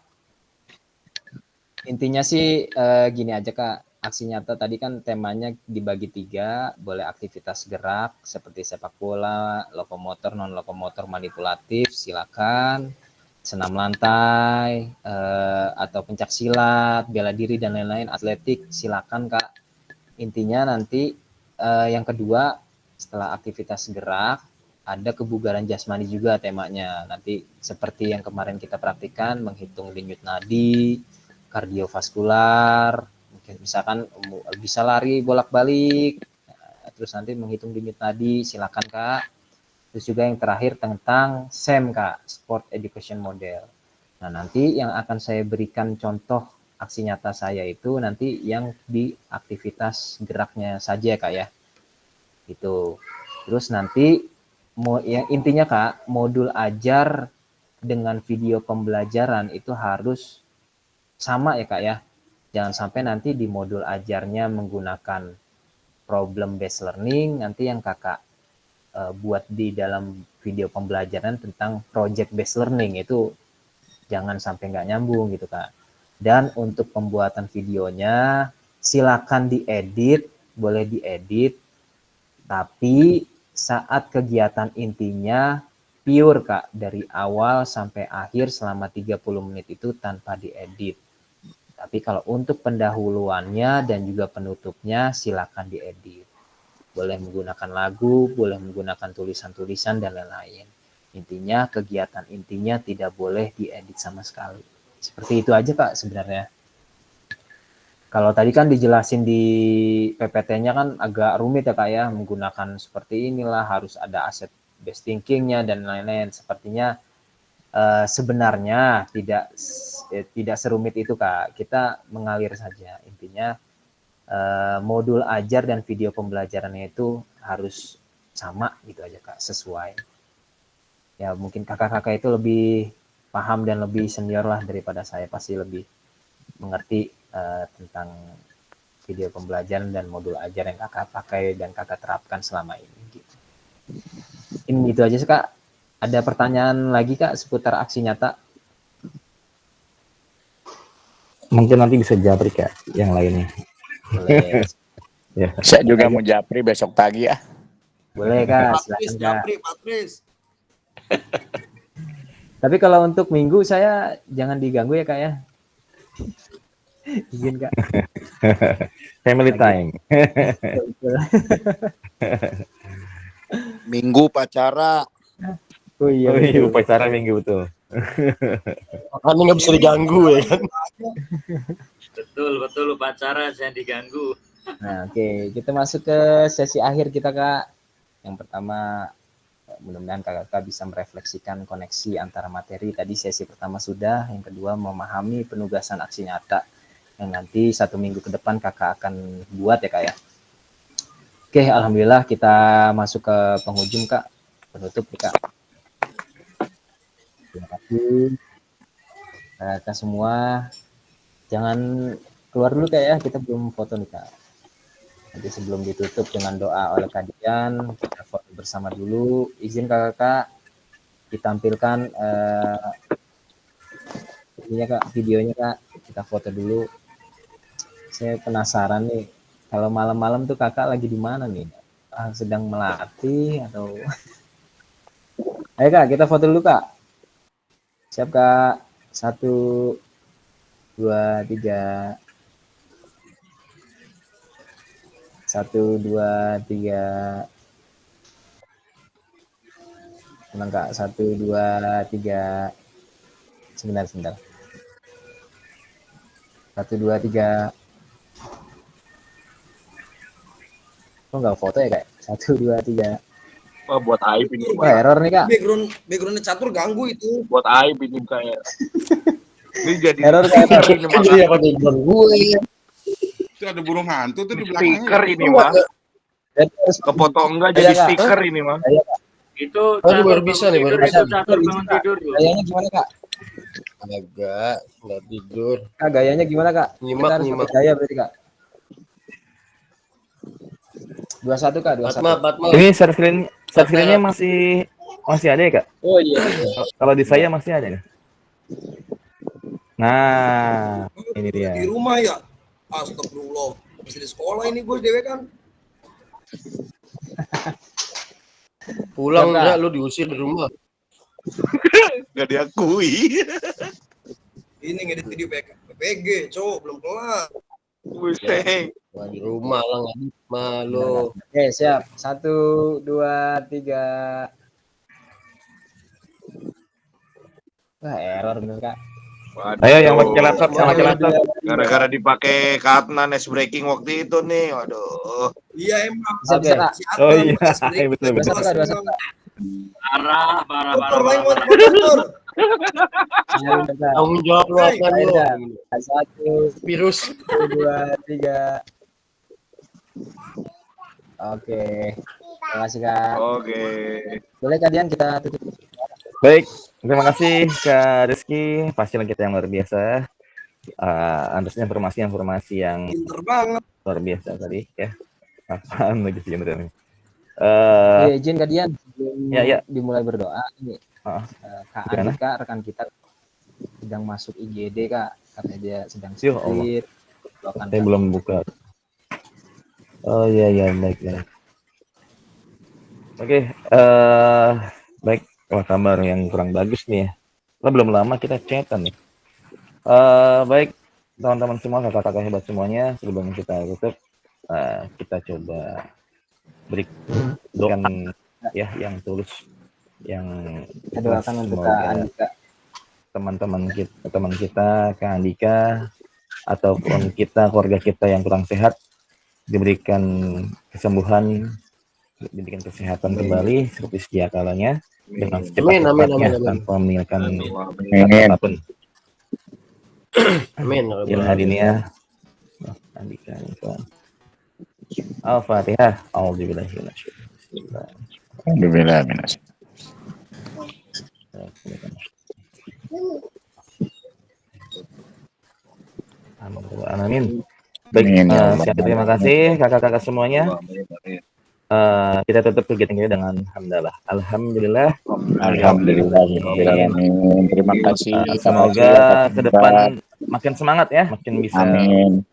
Intinya sih gini aja Kak. Aksi nyata tadi kan temanya dibagi 3, boleh aktivitas gerak seperti sepak bola, lokomotor, non lokomotor, manipulatif, silakan. senam lantai, atau pencak silat, bela diri dan lain-lain, atletik, silakan Kak. Intinya nanti yang kedua setelah aktivitas gerak ada kebugaran jasmani juga temanya. Nanti seperti yang kemarin kita praktikan, menghitung denyut nadi, kardiovaskular, mungkin misalkan bisa lari bolak-balik, terus nanti menghitung denyut nadi, silakan Kak. Terus juga yang terakhir tentang SEM Kak, Sport Education Model. Nah nanti yang akan saya berikan contoh aksi nyata saya itu nanti yang di aktivitas geraknya saja Kak ya. Itu. Terus nanti yang intinya Kak, modul ajar dengan video pembelajaran itu harus sama ya Kak ya. Jangan sampai nanti di modul ajarnya menggunakan problem based learning, nanti yang Kakak buat di dalam video pembelajaran tentang project based learning, itu jangan sampai nggak nyambung gitu Kak. Dan untuk pembuatan videonya silakan diedit, boleh diedit, tapi saat kegiatan intinya pure Kak, dari awal sampai akhir selama 30 menit itu tanpa diedit. Tapi kalau untuk pendahuluannya dan juga penutupnya silakan diedit. Boleh menggunakan lagu, boleh menggunakan tulisan-tulisan dan lain-lain. Intinya kegiatan intinya tidak boleh diedit sama sekali. Seperti itu aja Kak sebenarnya. Kalau tadi kan dijelasin di PPT-nya kan agak rumit ya Kak ya, menggunakan seperti inilah, harus ada aset based thinking-nya dan lain-lain. Sepertinya sebenarnya tidak serumit itu Kak. Kita mengalir saja. Intinya modul ajar dan video pembelajarannya itu harus sama gitu aja Kak, sesuai. Ya mungkin kakak-kakak itu lebih paham dan lebih senior lah daripada saya, pasti lebih mengerti tentang video pembelajaran dan modul ajar yang kakak pakai dan kakak terapkan selama ini gitu. Ini gitu aja sih Kak. Ada pertanyaan lagi Kak seputar aksi nyata? Mungkin nanti bisa japri Kak yang lainnya. Boleh. Ya. Saya juga mau japri besok pagi ya. Boleh Kak, silakan Kak. Japri, Patris. Tapi kalau untuk minggu saya jangan diganggu ya Kak ya. Izin Kak. Family time. Minggu pacara. Oh iya. Upacara minggu betul. Makanya nggak bisa diganggu ya kan. Betul upacara saya diganggu. Nah oke, kita masuk ke sesi akhir kita Kak. Yang pertama mudah-mudahan kakak bisa merefleksikan koneksi antara materi. Tadi sesi pertama sudah, yang kedua memahami penugasan aksi nyata yang nanti 1 minggu ke depan kakak akan buat ya Kak ya. Oke, alhamdulillah kita masuk ke penghujung Kak, penutup nih Kak. Terima kasih kakak semua. Jangan keluar dulu Kak ya, kita belum foto nih Kak. Nanti sebelum ditutup dengan doa oleh kalian, kita foto bersama dulu. Izin kakak ditampilkan ininya Kak, videonya Kak, kita foto dulu. Saya penasaran nih, kalau malam-malam tuh kakak lagi di mana nih? Sedang melatih atau? Ayo Kak, kita foto dulu Kak. Siap Kak, 1, 2, 3. 1, 2, 3. Tenang Kak, 1, 2, 3. Sebentar. 1, 2, 3. Kok nggak foto ya Kak? 1, 2, 3. Wah, buat aib ini. Wah, error nih Kak. Backgroundnya catur ganggu itu. Buat aib ini kayak. Ini jadi error Kak. Jadi apa background gue? Itu ada burung hantu tuh di belakangnya. Stiker ini mah. Kefoto enggak jadi stiker ini mah. Itu baru bisa nih, baru bisa. Catur bangun tidur. Gayanya gimana Kak? Agak nggak tidur. Kak, gayanya gimana Kak? Kita harus pakai gaya berarti Kak. 21 Kak, 21. Batma. Ini share screen-nya masih ada ya Kak? Oh iya. Kalau di saya masih ada ya? Nah, ini dia. Di rumah ya. Astagfirullah. Masih di sekolah ini gue dewe kan. Pulang enggak lu diusir di rumah. Gak diakui. Ini ngedit video PPG, cowok belum kelar. Buset. Di rumah lah ngedit malu. Oke, siap. 1, 2, 3. Wah, error bener, Kak. Waduh. Ayo yang pakai laptop, yang pakai laptop. Gara-gara dipakai Katna Nes Breaking waktu itu nih. Waduh. Iya emang. Bisa, Kak. Oh iya, betul. 21, Kak, 21, Kak. Parah. Tanggung jawab lu apa nih? 1, Virus. 2, 3. Oke. Terima kasih, Kak. Oke. Boleh kalian kita tutup. Baik, terima kasih Kak Rizky, pastilah kita yang luar biasa. Andasnya informasi yang Pinter banget. luar biasa tadi ya. Apaan lagi sih beneran? Izin kalian sebelum ya. dimulai berdoa ini. Kak Gimana? Andika rekan kita sedang masuk IGD, Kak, karena dia sedang Yuh, Allah. sakit. Saya belum buka. Oh iya baik. Oke, baik. Wah, kabar yang kurang bagus nih ya. Belum lama kita chatan nih. Baik, teman-teman semua, kakak-kakak hebat semuanya. Sebelum kita tutup, kita coba berikan ya yang tulus, yang doakan untuk Kak Andika, teman kita Kak Andika, ataupun kita keluarga kita yang kurang sehat diberikan kesembuhan, diberikan kesehatan kembali seperti sedia kalanya dengan secepatnya tanpa meninggalkan apapun. Amin. Dunia Andika. Al-Fatihah. A'udzubillahi Amin. Baik, terima kasih kakak-kakak semuanya. Kita tutup kegiatan kita dengan alhamdulillah. Terima kasih. Semoga ke depan makin semangat ya, makin bisa. Amin.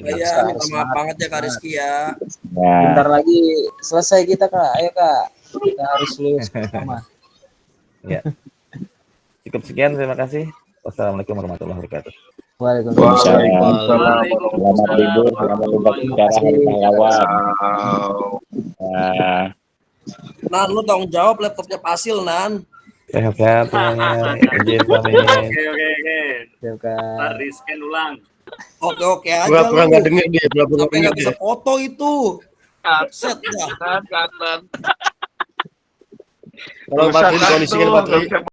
Ya, minta maaf banget ya Kak Rizky ya. Bentar lagi selesai kita, Kak. Ayo, Kak. Kita harus lulus bersama. Ya. Cukup sekian, terima kasih. Wassalamualaikum warahmatullahi wabarakatuh. Waalaikumsalam. Selamat libur, selamat berbicara hari pahlawan. Nan, lu tanggung jawab laptopnya Pasil, Nan. Sehat-sehat semuanya. Izin pamit. Oke. Siap, Kak. Ntar di-scan ulang. Oke aja. Pura-pura nggak denger dia, pura-pura Sampai nggak bisa foto itu. Set ya. Kanan. Kalau baterai kondisinya baterai